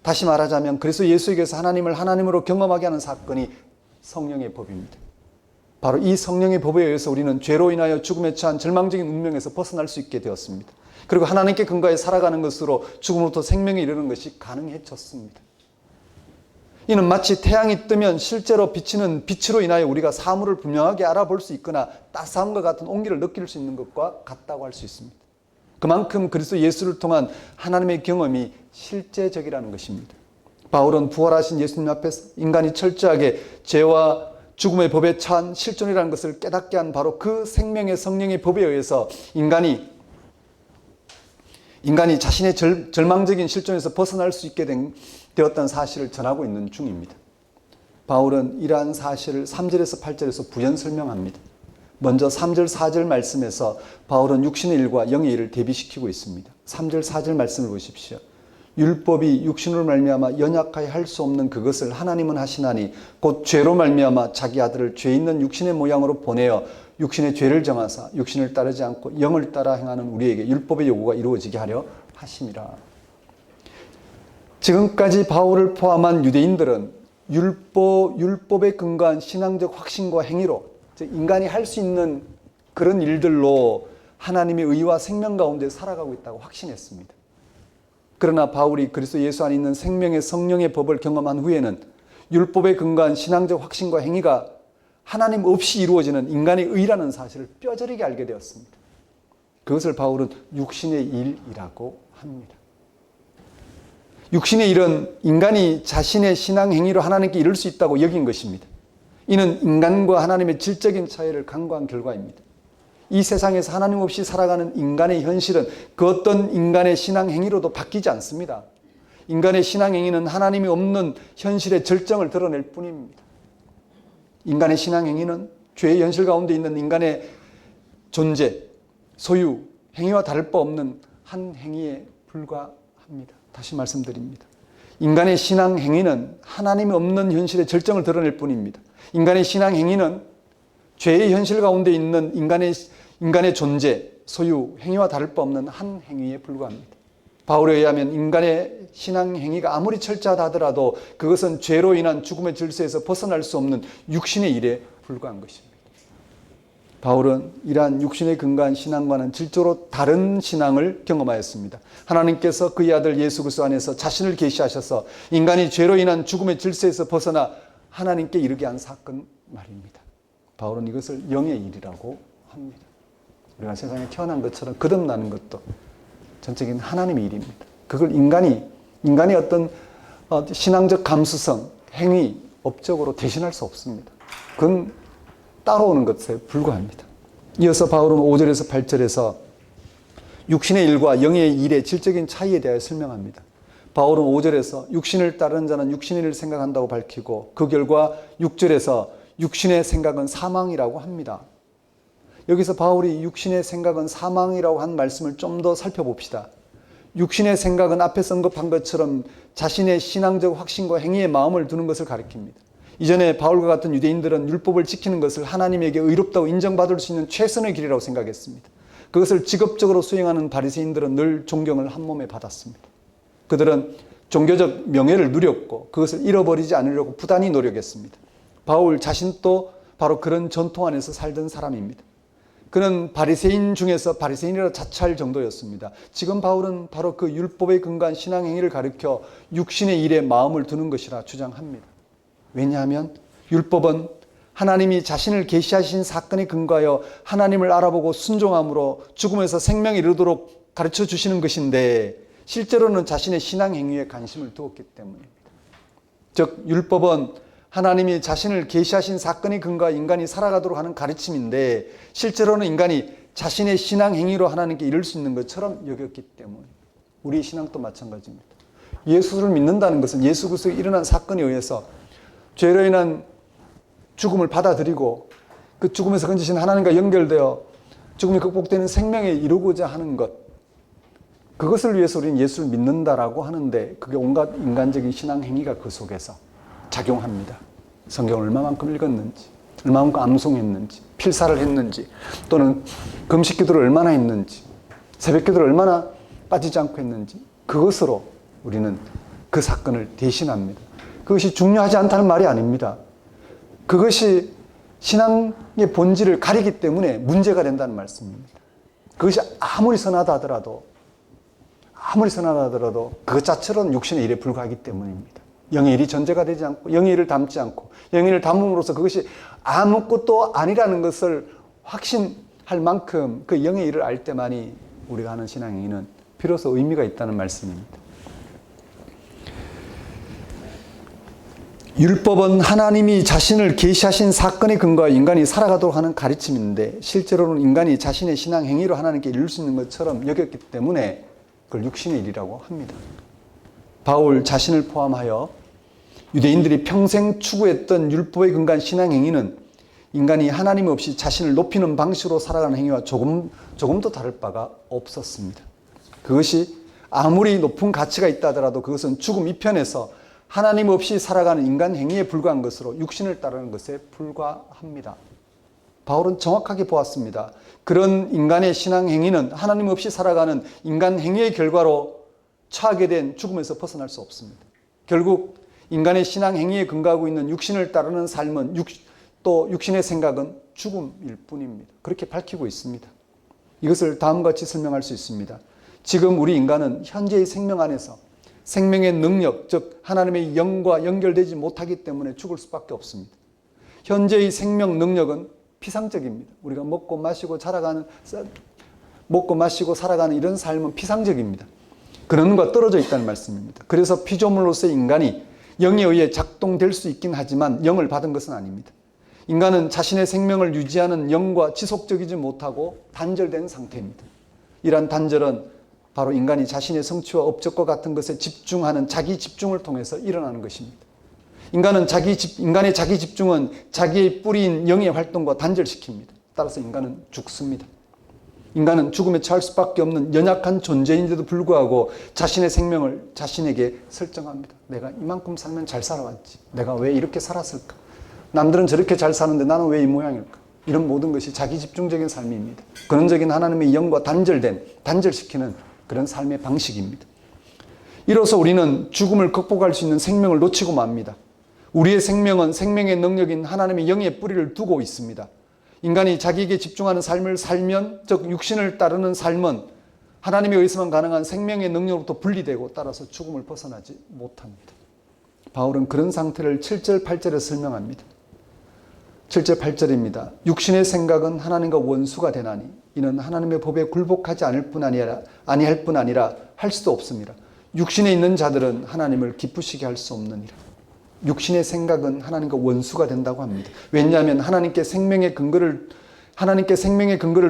다시 말하자면 그래서 예수에게서 하나님을 하나님으로 경험하게 하는 사건이 성령의 법입니다. 바로 이 성령의 법에 의해서 우리는 죄로 인하여 죽음에 처한 절망적인 운명에서 벗어날 수 있게 되었습니다. 그리고 하나님께 근거해 살아가는 것으로 죽음으로부터 생명에 이르는 것이 가능해졌습니다. 이는 마치 태양이 뜨면 실제로 비치는 빛으로 인하여 우리가 사물을 분명하게 알아볼 수 있거나 따스함과 같은 온기를 느낄 수 있는 것과 같다고 할 수 있습니다. 그만큼 그리스도 예수를 통한 하나님의 경험이 실제적이라는 것입니다. 바울은 부활하신 예수님 앞에서 인간이 철저하게 죄와 죽음의 법에 처한 실존이라는 것을 깨닫게 한 바로 그 생명의 성령의 법에 의해서 인간이 자신의 절망적인 실존에서 벗어날 수 있게 되었다는 사실을 전하고 있는 중입니다. 바울은 이러한 사실을 3절에서 8절에서 부연 설명합니다. 먼저 3절 4절 말씀에서 바울은 육신의 일과 영의 일을 대비시키고 있습니다. 3절 4절 말씀을 보십시오. 율법이 육신으로 말미암아 연약하여 할 수 없는 그것을 하나님은 하시나니 곧 죄로 말미암아 자기 아들을 죄 있는 육신의 모양으로 보내어 육신의 죄를 정하사 육신을 따르지 않고 영을 따라 행하는 우리에게 율법의 요구가 이루어지게 하려 하심이라. 지금까지 바울을 포함한 유대인들은 율법에 근거한 신앙적 확신과 행위로 인간이 할 수 있는 그런 일들로 하나님의 의와 생명 가운데 살아가고 있다고 확신했습니다. 그러나 바울이 그리스도 예수 안에 있는 생명의 성령의 법을 경험한 후에는 율법에 근거한 신앙적 확신과 행위가 하나님 없이 이루어지는 인간의 의라는 사실을 뼈저리게 알게 되었습니다. 그것을 바울은 육신의 일이라고 합니다. 육신의 일은 인간이 자신의 신앙 행위로 하나님께 이룰 수 있다고 여긴 것입니다. 이는 인간과 하나님의 질적인 차이를 간과한 결과입니다. 이 세상에서 하나님 없이 살아가는 인간의 현실은 그 어떤 인간의 신앙 행위로도 바뀌지 않습니다. 인간의 신앙 행위는 하나님이 없는 현실의 절정을 드러낼 뿐입니다. 인간의 신앙 행위는 죄의 현실 가운데 있는 인간의 존재, 소유, 행위와 다를 바 없는 한 행위에 불과합니다. 다시 말씀드립니다. 인간의 신앙 행위는 하나님이 없는 현실의 절정을 드러낼 뿐입니다. 인간의 신앙 행위는 죄의 현실 가운데 있는 인간의 존재, 소유, 행위와 다를 바 없는 한 행위에 불과합니다. 바울에 의하면 인간의 신앙 행위가 아무리 철저하다 하더라도 그것은 죄로 인한 죽음의 질서에서 벗어날 수 없는 육신의 일에 불과한 것입니다. 바울은 이러한 육신에 근거한 신앙과는 질적으로 다른 신앙을 경험하였습니다. 하나님께서 그의 아들 예수 그리스도 안에서 자신을 계시하셔서 인간이 죄로 인한 죽음의 질서에서 벗어나 하나님께 이르게 한 사건 말입니다. 바울은 이것을 영의 일이라고 합니다. 우리가 세상에 태어난 것처럼 거듭나는 것도 전적인 하나님의 일입니다. 그걸 인간의 어떤 신앙적 감수성, 행위, 업적으로 대신할 수 없습니다. 그건 따라오는 것에 불과합니다. 이어서 바울은 5절에서 8절에서 육신의 일과 영의 일의 질적인 차이에 대하여 설명합니다. 바울은 5절에서 육신을 따르는 자는 육신의 일을 생각한다고 밝히고 그 결과 6절에서 육신의 생각은 사망이라고 합니다. 여기서 바울이 육신의 생각은 사망이라고 한 말씀을 좀 더 살펴봅시다. 육신의 생각은 앞에서 언급한 것처럼 자신의 신앙적 확신과 행위에 마음을 두는 것을 가리킵니다. 이전에 바울과 같은 유대인들은 율법을 지키는 것을 하나님에게 의롭다고 인정받을 수 있는 최선의 길이라고 생각했습니다. 그것을 직업적으로 수행하는 바리새인들은 늘 존경을 한 몸에 받았습니다. 그들은 종교적 명예를 누렸고 그것을 잃어버리지 않으려고 부단히 노력했습니다. 바울 자신도 바로 그런 전통 안에서 살던 사람입니다. 그는 바리새인 중에서 바리새인이라 자처할 정도였습니다. 지금 바울은 바로 그 율법에 근거한 신앙행위를 가리켜 육신의 일에 마음을 두는 것이라 주장합니다. 왜냐하면 율법은 하나님이 자신을 계시하신 사건에 근거하여 하나님을 알아보고 순종함으로 죽음에서 생명에 이르도록 가르쳐 주시는 것인데 실제로는 자신의 신앙행위에 관심을 두었기 때문입니다. 즉 율법은 하나님이 자신을 계시하신 사건에 근거하여 인간이 살아가도록 하는 가르침인데 실제로는 인간이 자신의 신앙행위로 하나님께 이룰 수 있는 것처럼 여겼기 때문에 우리의 신앙도 마찬가지입니다. 예수를 믿는다는 것은 예수 그리스도에 일어난 사건에 의해서 죄로 인한 죽음을 받아들이고 그 죽음에서 건지신 하나님과 연결되어 죽음이 극복되는 생명에 이루고자 하는 것, 그것을 위해서 우리는 예수를 믿는다라고 하는데 그게 온갖 인간적인 신앙행위가 그 속에서 작용합니다. 성경을 얼마만큼 읽었는지, 얼마만큼 암송했는지, 필사를 했는지, 또는 금식기도를 얼마나 했는지, 새벽기도를 얼마나 빠지지 않고 했는지, 그것으로 우리는 그 사건을 대신합니다. 그것이 중요하지 않다는 말이 아닙니다. 그것이 신앙의 본질을 가리기 때문에 문제가 된다는 말씀입니다. 그것이 아무리 선하다 하더라도 그것 자체로는 육신의 일에 불과하기 때문입니다. 영의 일이 전제가 되지 않고 영의 일을 담지 않고 영의 일을 담음으로써 그것이 아무것도 아니라는 것을 확신할 만큼 그 영의 일을 알 때만이 우리가 하는 신앙행위는 비로소 의미가 있다는 말씀입니다. 율법은 하나님이 자신을 계시하신 사건에 근거하여 인간이 살아가도록 하는 가르침인데 실제로는 인간이 자신의 신앙행위로 하나님께 이룰 수 있는 것처럼 여겼기 때문에 그걸 육신의 일이라고 합니다. 바울 자신을 포함하여 유대인들이 평생 추구했던 율법에 근거한 신앙행위는 인간이 하나님 없이 자신을 높이는 방식으로 살아가는 행위와 조금도 다를 바가 없었습니다. 그것이 아무리 높은 가치가 있다 하더라도 그것은 죽음 이편에서 하나님 없이 살아가는 인간 행위에 불과한 것으로 육신을 따르는 것에 불과합니다. 바울은 정확하게 보았습니다. 그런 인간의 신앙 행위는 하나님 없이 살아가는 인간 행위의 결과로 처하게 된 죽음에서 벗어날 수 없습니다. 결국 인간의 신앙 행위에 근거하고 있는 육신을 따르는 삶은 또 육신의 생각은 죽음일 뿐입니다. 그렇게 밝히고 있습니다. 이것을 다음과 같이 설명할 수 있습니다. 지금 우리 인간은 현재의 생명 안에서 생명의 능력, 즉 하나님의 영과 연결되지 못하기 때문에 죽을 수밖에 없습니다. 현재의 생명 능력은 피상적입니다. 우리가 먹고 마시고 살아가는 이런 삶은 피상적입니다. 그런 것과 떨어져 있다는 말씀입니다. 그래서 피조물로서의 인간이 영에 의해 작동될 수 있긴 하지만 영을 받은 것은 아닙니다. 인간은 자신의 생명을 유지하는 영과 지속적이지 못하고 단절된 상태입니다. 이러한 단절은 바로 인간이 자신의 성취와 업적과 같은 것에 집중하는 자기 집중을 통해서 일어나는 것입니다. 인간의 자기 집중은 자기의 뿌리인 영의 활동과 단절시킵니다. 따라서 인간은 죽습니다. 인간은 죽음에 처할 수밖에 없는 연약한 존재인데도 불구하고 자신의 생명을 자신에게 설정합니다. 내가 이만큼 살면 잘 살아왔지. 내가 왜 이렇게 살았을까? 남들은 저렇게 잘 사는데 나는 왜 이 모양일까? 이런 모든 것이 자기 집중적인 삶입니다. 근원적인 하나님의 영과 단절시키는 그런 삶의 방식입니다. 이로써 우리는 죽음을 극복할 수 있는 생명을 놓치고 맙니다. 우리의 생명은 생명의 능력인 하나님의 영의 뿌리를 두고 있습니다. 인간이 자기에게 집중하는 삶을 살면, 즉 육신을 따르는 삶은 하나님에 의해서만 가능한 생명의 능력으로부터 분리되고 따라서 죽음을 벗어나지 못합니다. 바울은 그런 상태를 7절, 8절에 설명합니다. 7절, 8절입니다. 육신의 생각은 하나님과 원수가 되나니 이는 하나님의 법에 굴복하지 아니할 뿐 아니라 할 수도 없습니다. 육신에 있는 자들은 하나님을 기쁘시게 할 수 없느니라. 육신의 생각은 하나님과 원수가 된다고 합니다. 왜냐하면 하나님께 생명의 근거를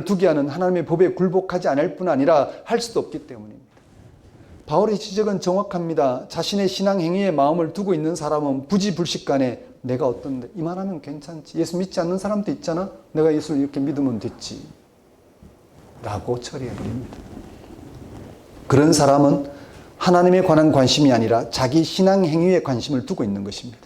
두게 하는 하나님의 법에 굴복하지 않을 뿐 아니라 할 수도 없기 때문입니다. 바울의 지적은 정확합니다. 자신의 신앙 행위에 마음을 두고 있는 사람은 부지불식간에 내가 어떤데 이만하면 괜찮지. 예수 믿지 않는 사람도 있잖아. 내가 예수를 이렇게 믿으면 됐지. 라고 처리해버립니다. 그런 사람은 하나님에 관한 관심이 아니라 자기 신앙 행위에 관심을 두고 있는 것입니다.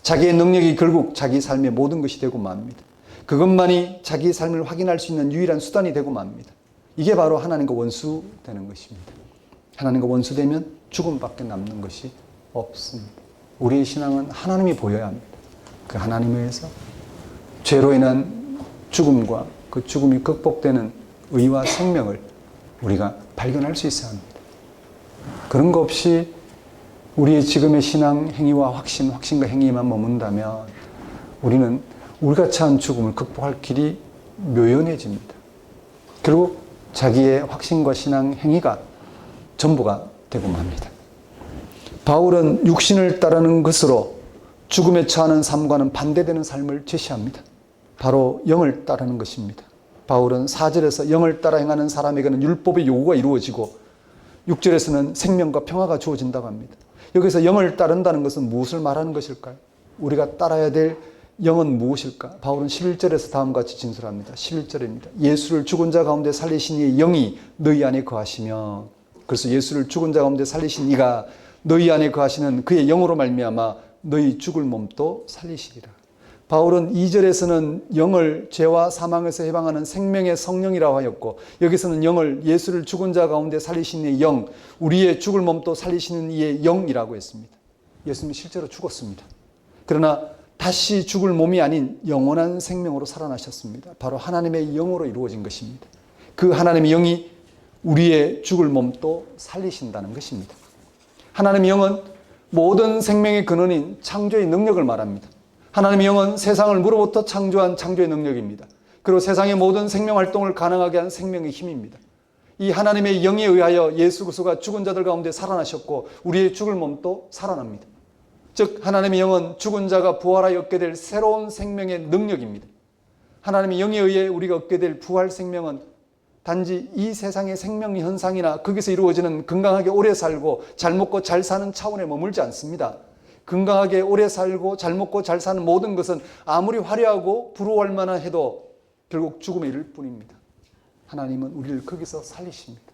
자기의 능력이 결국 자기 삶의 모든 것이 되고 맙니다. 그것만이 자기 삶을 확인할 수 있는 유일한 수단이 되고 맙니다. 이게 바로 하나님과 원수 되는 것입니다. 하나님과 원수 되면 죽음밖에 남는 것이 없습니다. 우리의 신앙은 하나님이 보여야 합니다. 그 하나님에 의해서 죄로 인한 죽음과 그 죽음이 극복되는 의와 생명을 우리가 발견할 수 있어야 합니다. 그런 거 없이 우리의 지금의 신앙 행위와 확신과 행위에만 머문다면 우리는 우리가 처한 죽음을 극복할 길이 묘연해집니다. 결국 자기의 확신과 신앙 행위가 전부가 되고 맙니다. 바울은 육신을 따르는 것으로 죽음에 처하는 삶과는 반대되는 삶을 제시합니다. 바로 영을 따르는 것입니다. 바울은 4절에서 영을 따라 행하는 사람에게는 율법의 요구가 이루어지고 6절에서는 생명과 평화가 주어진다고 합니다. 여기서 영을 따른다는 것은 무엇을 말하는 것일까요? 우리가 따라야 될 영은 무엇일까? 바울은 11절에서 다음과 같이 진술합니다. 11절입니다. 예수를 죽은 자 가운데 살리신 이의 영이 너희 안에 거하시며, 그래서 예수를 죽은 자 가운데 살리신 이가 너희 안에 거하시는 그의 영으로 말미암아 너희 죽을 몸도 살리시리라. 바울은 2절에서는 영을 죄와 사망에서 해방하는 생명의 성령이라고 하였고, 여기서는 영을 예수를 죽은 자 가운데 살리신 이의 영, 우리의 죽을 몸도 살리시는 이의 영이라고 했습니다. 예수님이 실제로 죽었습니다. 그러나 다시 죽을 몸이 아닌 영원한 생명으로 살아나셨습니다. 바로 하나님의 영으로 이루어진 것입니다. 그 하나님의 영이 우리의 죽을 몸도 살리신다는 것입니다. 하나님의 영은 모든 생명의 근원인 창조의 능력을 말합니다. 하나님의 영은 세상을 무로부터 창조한 창조의 능력입니다. 그리고 세상의 모든 생명 활동을 가능하게 한 생명의 힘입니다. 이 하나님의 영에 의하여 예수 그리스도가 죽은 자들 가운데 살아나셨고 우리의 죽을 몸도 살아납니다. 즉 하나님의 영은 죽은 자가 부활하여 얻게 될 새로운 생명의 능력입니다. 하나님의 영에 의해 우리가 얻게 될 부활 생명은 단지 이 세상의 생명 현상이나 거기서 이루어지는 건강하게 오래 살고 잘 먹고 잘 사는 차원에 머물지 않습니다. 건강하게 오래 살고 잘 먹고 잘 사는 모든 것은 아무리 화려하고 부러워할 만한 해도 결국 죽음에 이를 뿐입니다. 하나님은 우리를 거기서 살리십니다.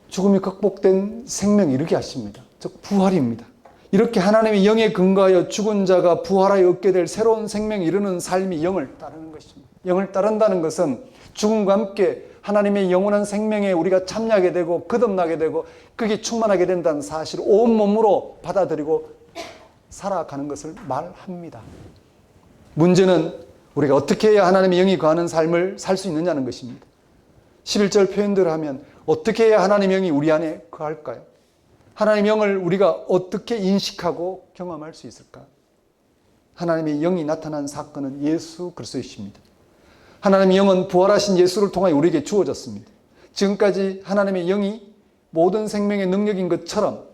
죽음이 극복된 생명에 이르게 하십니다. 즉 부활입니다. 이렇게 하나님의 영에 근거하여 죽은 자가 부활하여 얻게 될 새로운 생명에 이르는 삶이 영을 따르는 것입니다. 영을 따른다는 것은 죽음과 함께 하나님의 영원한 생명에 우리가 참여하게 되고 거듭나게 되고 그게 충만하게 된다는 사실을 온몸으로 받아들이고 살아가는 것을 말합니다. 문제는 우리가 어떻게 해야 하나님의 영이 거하는 삶을 살 수 있느냐는 것입니다. 11절 표현대로 하면 어떻게 해야 하나님의 영이 우리 안에 거할까요? 하나님의 영을 우리가 어떻게 인식하고 경험할 수 있을까? 하나님의 영이 나타난 사건은 예수 그리스도이십니다. 하나님의 영은 부활하신 예수를 통하여 우리에게 주어졌습니다. 지금까지 하나님의 영이 모든 생명의 능력인 것처럼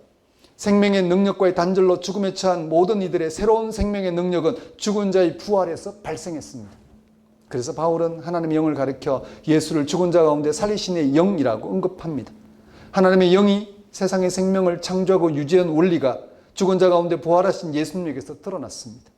생명의 능력과의 단절로 죽음에 처한 모든 이들의 새로운 생명의 능력은 죽은 자의 부활에서 발생했습니다. 그래서 바울은 하나님의 영을 가리켜 예수를 죽은 자 가운데 살리신 이의 영이라고 언급합니다. 하나님의 영이 세상의 생명을 창조하고 유지한 원리가 죽은 자 가운데 부활하신 예수님에게서 드러났습니다.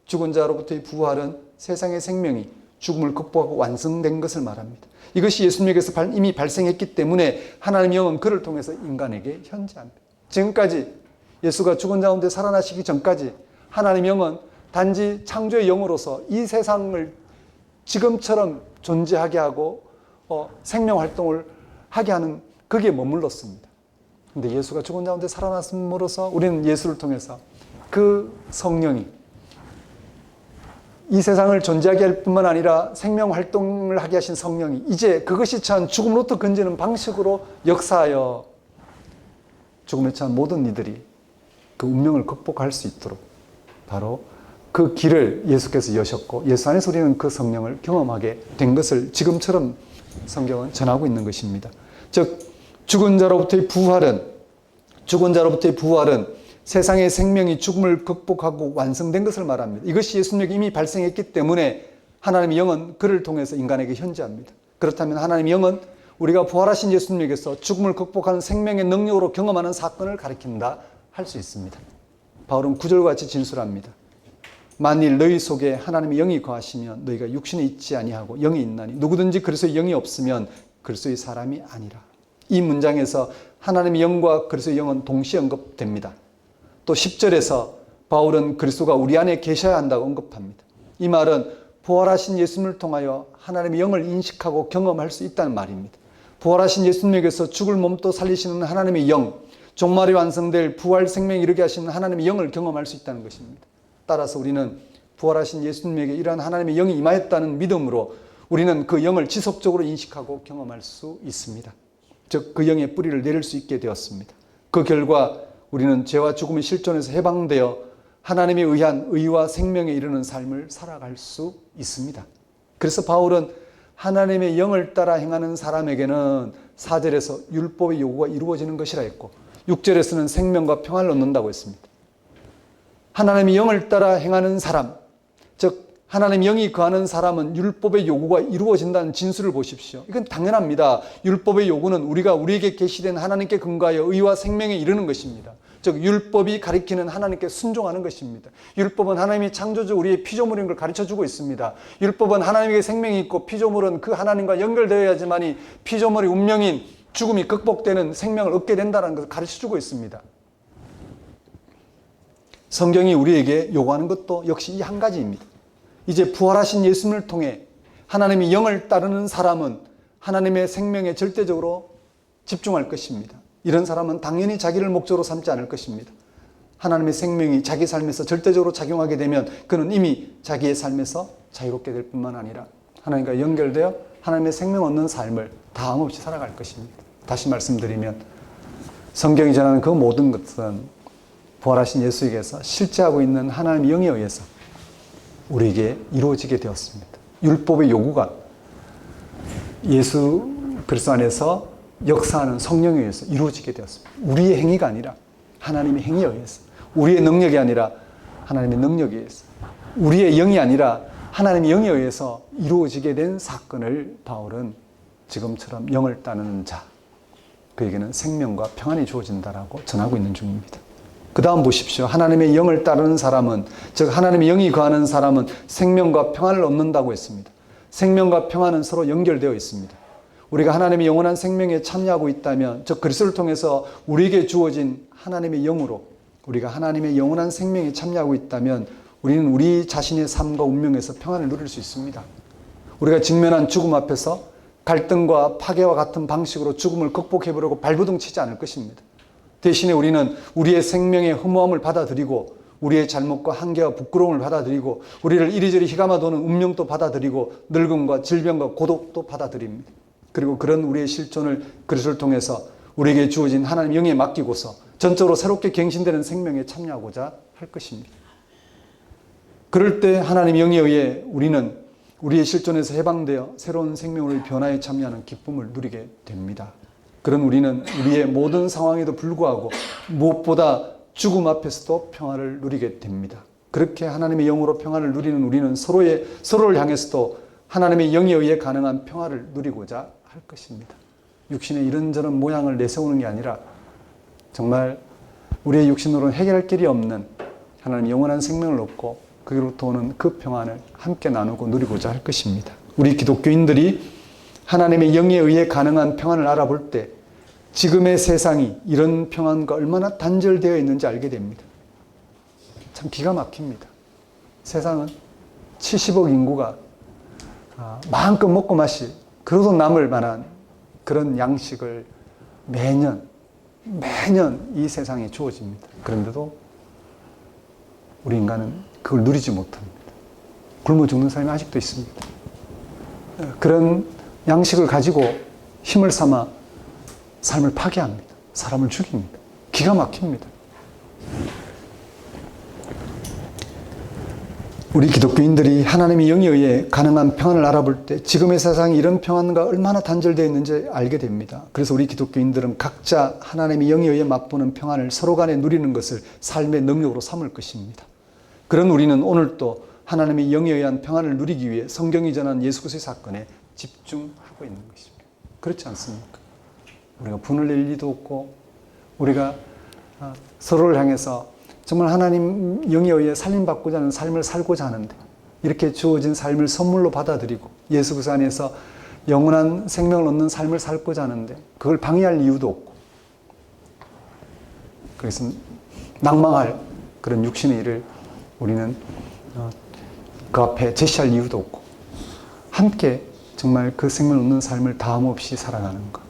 죽은 자로부터의 부활은 세상의 생명이 죽음을 극복하고 완성된 것을 말합니다. 이것이 예수님에게서 이미 발생했기 때문에 하나님의 영은 그를 통해서 인간에게 현재합니다. 지금까지 예수가 죽은 자 가운데 살아나시기 전까지 하나님의 영은 단지 창조의 영으로서 이 세상을 지금처럼 존재하게 하고 생명 활동을 하게 하는 거기에 머물렀습니다. 그런데 예수가 죽은 자 가운데 살아났음으로써 우리는 예수를 통해서 그 성령이 이 세상을 존재하게 할 뿐만 아니라 생명 활동을 하게 하신 성령이 이제 그것이 처한 죽음으로부터 건지는 방식으로 역사하여 죽음에 처한 모든 이들이 그 운명을 극복할 수 있도록 바로 그 길을 예수께서 여셨고 예수 안에서 우리는 그 성령을 경험하게 된 것을 지금처럼 성경은 전하고 있는 것입니다. 즉 죽은 자로부터의 부활은 세상의 생명이 죽음을 극복하고 완성된 것을 말합니다. 이것이 예수님에게 이미 발생했기 때문에 하나님의 영은 그를 통해서 인간에게 현재합니다. 그렇다면 하나님의 영은 우리가 부활하신 예수님에게서 죽음을 극복하는 생명의 능력으로 경험하는 사건을 가리킨다 할 수 있습니다. 바울은 9절과 같이 진술합니다. 만일 너희 속에 하나님의 영이 거하시면 너희가 육신에 있지 아니하고 영이 있나니 누구든지 그리스도의 영이 없으면 그리스도의 사람이 아니라. 이 문장에서 하나님의 영과 그리스도의 영은 동시에 언급됩니다. 또 10절에서 바울은 그리스도가 우리 안에 계셔야 한다고 언급합니다. 이 말은 부활하신 예수님을 통하여 하나님의 영을 인식하고 경험할 수 있다는 말입니다. 부활하신 예수님에게서 죽을 몸도 살리시는 하나님의 영, 종말이 완성될 부활 생명에 이르게 하시는 하나님의 영을 경험할 수 있다는 것입니다. 따라서 우리는 부활하신 예수님에게 이러한 하나님의 영이 임하였다는 믿음으로 우리는 그 영을 지속적으로 인식하고 경험할 수 있습니다. 즉 그 영의 뿌리를 내릴 수 있게 되었습니다. 그 결과 우리는 죄와 죽음의 실존에서 해방되어 하나님에 의한 의와 생명에 이르는 삶을 살아갈 수 있습니다. 그래서 바울은 하나님의 영을 따라 행하는 사람에게는 4절에서 율법의 요구가 이루어지는 것이라 했고 6절에서는 생명과 평안을 얻는다고 했습니다. 하나님의 영을 따라 행하는 사람, 즉 하나님의 영이 거하는 사람은 율법의 요구가 이루어진다는 진술을 보십시오. 이건 당연합니다. 율법의 요구는 우리에게 계시된 하나님께 근거하여 의와 생명에 이르는 것입니다. 즉 율법이 가리키는 하나님께 순종하는 것입니다. 율법은 하나님이 창조주 우리의 피조물인 걸 가르쳐주고 있습니다. 율법은 하나님에게 생명이 있고 피조물은 그 하나님과 연결되어야지만이 피조물의 운명인 죽음이 극복되는 생명을 얻게 된다는 것을 가르쳐주고 있습니다. 성경이 우리에게 요구하는 것도 역시 이 한 가지입니다. 이제 부활하신 예수님을 통해 하나님의 영을 따르는 사람은 하나님의 생명에 절대적으로 집중할 것입니다. 이런 사람은 당연히 자기를 목적으로 삼지 않을 것입니다. 하나님의 생명이 자기 삶에서 절대적으로 작용하게 되면 그는 이미 자기의 삶에서 자유롭게 될 뿐만 아니라 하나님과 연결되어 하나님의 생명 얻는 삶을 다함 없이 살아갈 것입니다. 다시 말씀드리면 성경이 전하는 그 모든 것은 부활하신 예수에게서 실제하고 있는 하나님의 영에 의해서 우리에게 이루어지게 되었습니다. 율법의 요구가 예수 그리스도 안에서 역사하는 성령에 의해서 이루어지게 되었습니다. 우리의 행위가 아니라 하나님의 행위에 의해서, 우리의 능력이 아니라 하나님의 능력에 의해서, 우리의 영이 아니라 하나님의 영에 의해서 이루어지게 된 사건을 바울은 지금처럼 영을 따르는 자, 그에게는 생명과 평안이 주어진다라고 전하고 있는 중입니다. 그 다음 보십시오. 하나님의 영을 따르는 사람은, 즉 하나님의 영이 거하는 사람은 생명과 평안을 얻는다고 했습니다. 생명과 평안은 서로 연결되어 있습니다. 우리가 하나님의 영원한 생명에 참여하고 있다면, 즉 그리스도를 통해서 우리에게 주어진 하나님의 영으로 우리가 하나님의 영원한 생명에 참여하고 있다면 우리는 우리 자신의 삶과 운명에서 평안을 누릴 수 있습니다. 우리가 직면한 죽음 앞에서 갈등과 파괴와 같은 방식으로 죽음을 극복해보려고 발버둥 치지 않을 것입니다. 대신에 우리는 우리의 생명의 허무함을 받아들이고 우리의 잘못과 한계와 부끄러움을 받아들이고 우리를 이리저리 휘감아 도는 운명도 받아들이고 늙음과 질병과 고독도 받아들입니다. 그리고 그런 우리의 실존을 그리스도를 통해서 우리에게 주어진 하나님 영에 맡기고서 전적으로 새롭게 갱신되는 생명에 참여하고자 할 것입니다. 그럴 때 하나님 영에 의해 우리는 우리의 실존에서 해방되어 새로운 생명으로 변화에 참여하는 기쁨을 누리게 됩니다. 그런 우리는 우리의 모든 상황에도 불구하고 무엇보다 죽음 앞에서도 평화를 누리게 됩니다. 그렇게 하나님의 영으로 평화를 누리는 우리는 서로를 향해서도 하나님의 영에 의해 가능한 평화를 누리고자 할 것입니다. 육신의 이런저런 모양을 내세우는 게 아니라 정말 우리의 육신으로는 해결할 길이 없는 하나님의 영원한 생명을 얻고 거기로부터 오는 그 평안을 함께 나누고 누리고자 할 것입니다. 우리 기독교인들이 하나님의 영에 의해 가능한 평안을 알아볼 때 지금의 세상이 이런 평안과 얼마나 단절되어 있는지 알게 됩니다. 참 기가 막힙니다. 세상은 70억 인구가 마음껏 먹고 마실, 그러도 남을 만한 그런 양식을 매년 이 세상에 주어집니다. 그런데도 우리 인간은 그걸 누리지 못합니다. 굶어 죽는 사람이 아직도 있습니다. 그런 양식을 가지고 힘을 삼아 삶을 파괴합니다. 사람을 죽입니다. 기가 막힙니다. 우리 기독교인들이 하나님의 영에 의해 가능한 평안을 알아볼 때 지금의 세상이 이런 평안과 얼마나 단절되어 있는지 알게 됩니다. 그래서 우리 기독교인들은 각자 하나님의 영에 의해 맛보는 평안을 서로 간에 누리는 것을 삶의 능력으로 삼을 것입니다. 그런 우리는 오늘 또 하나님의 영에 의한 평안을 누리기 위해 성경이 전한 예수 그리스도의 사건에 집중하고 있는 것입니다. 그렇지 않습니까? 우리가 분을 낼 일도 없고 우리가 서로를 향해서 정말 하나님 영에 의해 살림받고자 하는 삶을 살고자 하는데 이렇게 주어진 삶을 선물로 받아들이고 예수 그리스도 안에서 영원한 생명을 얻는 삶을 살고자 하는데 그걸 방해할 이유도 없고 그래서 낭망할 그런 육신의 일을 우리는 그 앞에 제시할 이유도 없고 함께 정말 그 생명을 얻는 삶을 다함없이 살아가는 것,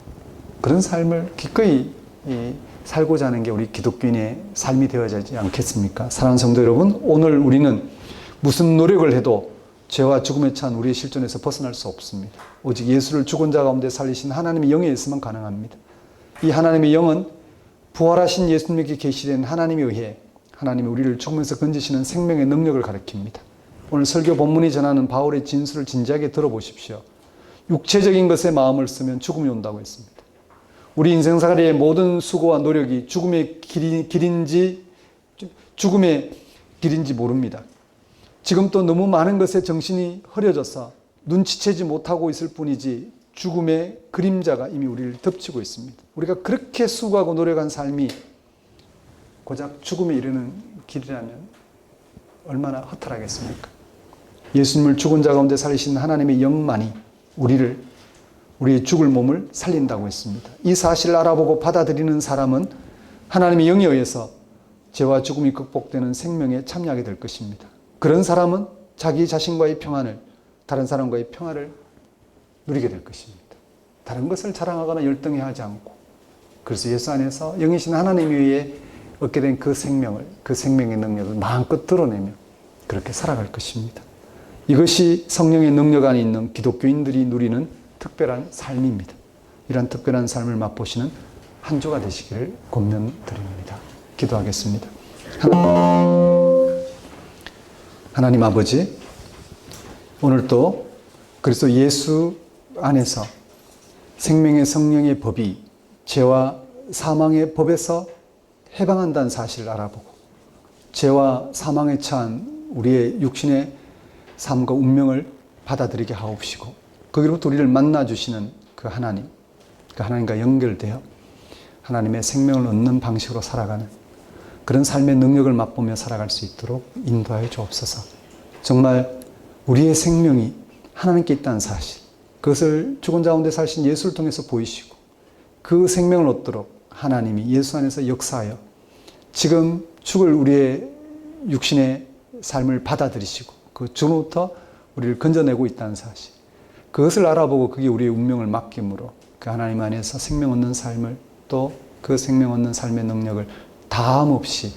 그런 삶을 기꺼이 살고자 하는 게 우리 기독교인의 삶이 되어야지 않겠습니까? 사랑하는 성도 여러분, 오늘 우리는 무슨 노력을 해도 죄와 죽음에 찬 우리의 실존에서 벗어날 수 없습니다. 오직 예수를 죽은 자 가운데 살리신 하나님의 영에 있으면 가능합니다. 이 하나님의 영은 부활하신 예수님에게 계시된 하나님에 의해 하나님이 우리를 죽음에서 건지시는 생명의 능력을 가리킵니다. 오늘 설교 본문이 전하는 바울의 진술을 진지하게 들어보십시오. 육체적인 것에 마음을 쓰면 죽음이 온다고 했습니다. 우리 인생살이의 모든 수고와 노력이 죽음의 길인지 모릅니다. 지금 또 너무 많은 것에 정신이 흐려져서 눈치채지 못하고 있을 뿐이지 죽음의 그림자가 이미 우리를 덮치고 있습니다. 우리가 그렇게 수고하고 노력한 삶이 고작 죽음에 이르는 길이라면 얼마나 허탈하겠습니까? 예수님을 죽은 자 가운데 살리신 하나님의 영만이 우리의 죽을 몸을 살린다고 했습니다. 이 사실을 알아보고 받아들이는 사람은 하나님의 영에 의해서 죄와 죽음이 극복되는 생명에 참여하게 될 것입니다. 그런 사람은 자기 자신과의 평안을, 다른 사람과의 평화를 누리게 될 것입니다. 다른 것을 자랑하거나 열등해하지 않고, 그래서 예수 안에서 영이신 하나님에 의해 얻게 된 그 생명을, 그 생명의 능력을 마음껏 드러내며 그렇게 살아갈 것입니다. 이것이 성령의 능력 안에 있는 기독교인들이 누리는 특별한 삶입니다. 이러한 특별한 삶을 맛보시는 한 주가 되시기를 권면드립니다. 기도하겠습니다. 하나님 아버지, 오늘도 그리스도 예수 안에서 생명의 성령의 법이 죄와 사망의 법에서 해방한다는 사실을 알아보고 죄와 사망에 처한 우리의 육신의 삶과 운명을 받아들이게 하옵시고 거기로부터 우리를 만나주시는 그 하나님과 연결되어 하나님의 생명을 얻는 방식으로 살아가는 그런 삶의 능력을 맛보며 살아갈 수 있도록 인도하여 주옵소서. 정말 우리의 생명이 하나님께 있다는 사실, 그것을 죽은 자 가운데 사신 예수를 통해서 보이시고 그 생명을 얻도록 하나님이 예수 안에서 역사하여 지금 죽을 우리의 육신의 삶을 받아들이시고 그 죽음부터 우리를 건져내고 있다는 사실, 그것을 알아보고 그게 우리의 운명을 맡김으로 그 하나님 안에서 생명 얻는 삶을, 또 그 생명 얻는 삶의 능력을 다함없이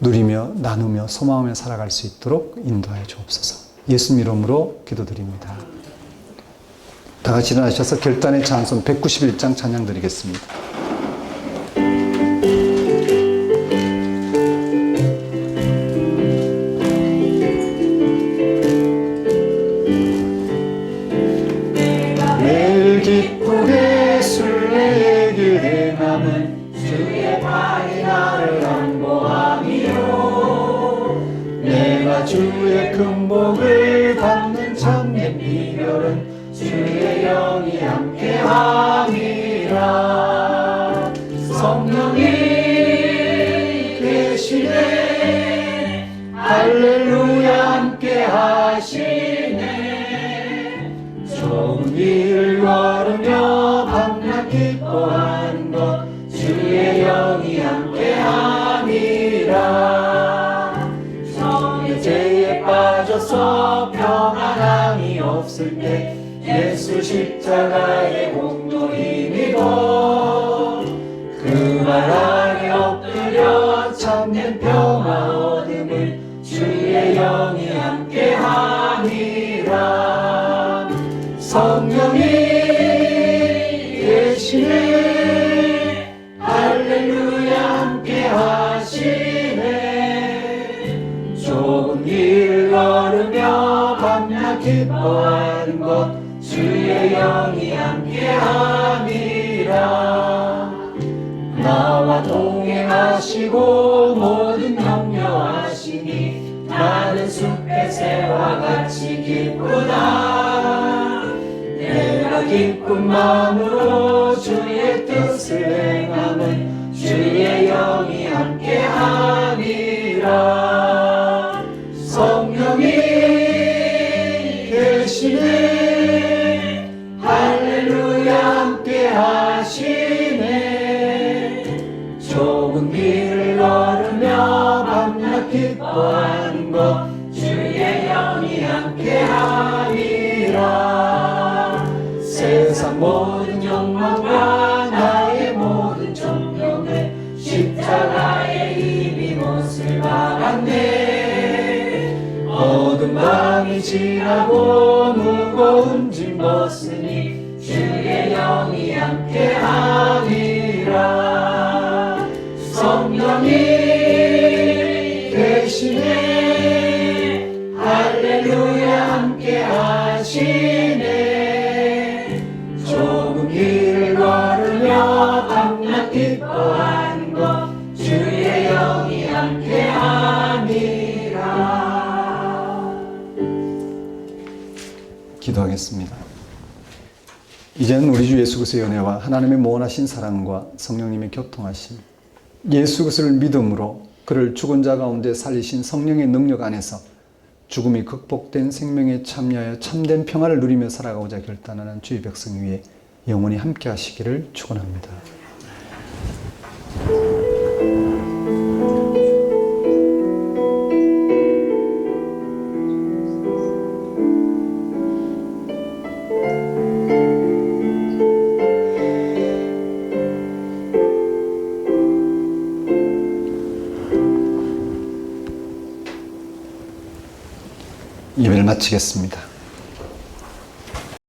누리며 나누며 소망하며 살아갈 수 있도록 인도하여 주옵소서. 예수 이름으로 기도드립니다. 다 같이 일어나셔서 결단의 찬송 191장 찬양 드리겠습니다. 주의 금복을 받는 참된 비결은 주의 영이 함께함이라. 성령이 계시네, 할렐루야 함께하시네. 좋은 일을 걸으며 밤낮 기뻐하는 것 주의 영이 함께함이라. 죄에 빠져서 평안함이 없을 때 예수 십자가의 공로 힘입어 그 말 아래 엎드려 참된 평화 얻음을 주의 영이 함께함이라. 성령이 계시네, 할렐루야 함께하시네. 좋은 일과 기뻐하는 것 주의 영이 함께함이라. 나와 동행하시고 모든 격려하시니 나는 숲의 새와 같이 기쁘다. 내가 기쁜 마음으로 주의 뜻을 행함은 주의 영이 함께함이라. 성령이 계시네 할렐루야 함께하시네. 좁은 길을 걸으며 밤낮 기뻐하는 것 주의 영이 함께함이라. 세상 모든 욕망과 나의 모든 존경을 십자가의 힘이 못을 박았네. 어두운 밤이 지나고 무거운 짐 벗으니 주의 영이 함께함이라. 성령이 계시네 할렐루야 함께하시네. 좁은 길을 걸으며 밤낮 기뻐하는 것 주의 영이 함께함이라. 기도하겠습니다. 이제는 우리 주 예수 그리스도의 은혜와 하나님의 무한하신 사랑과 성령님의 교통하심, 예수 그리스도를 믿음으로 그를 죽은 자 가운데 살리신 성령의 능력 안에서 죽음이 극복된 생명에 참여하여 참된 평화를 누리며 살아가고자 결단하는 주의 백성 위에 영원히 함께 하시기를 축원합니다. 예배를 마치겠습니다.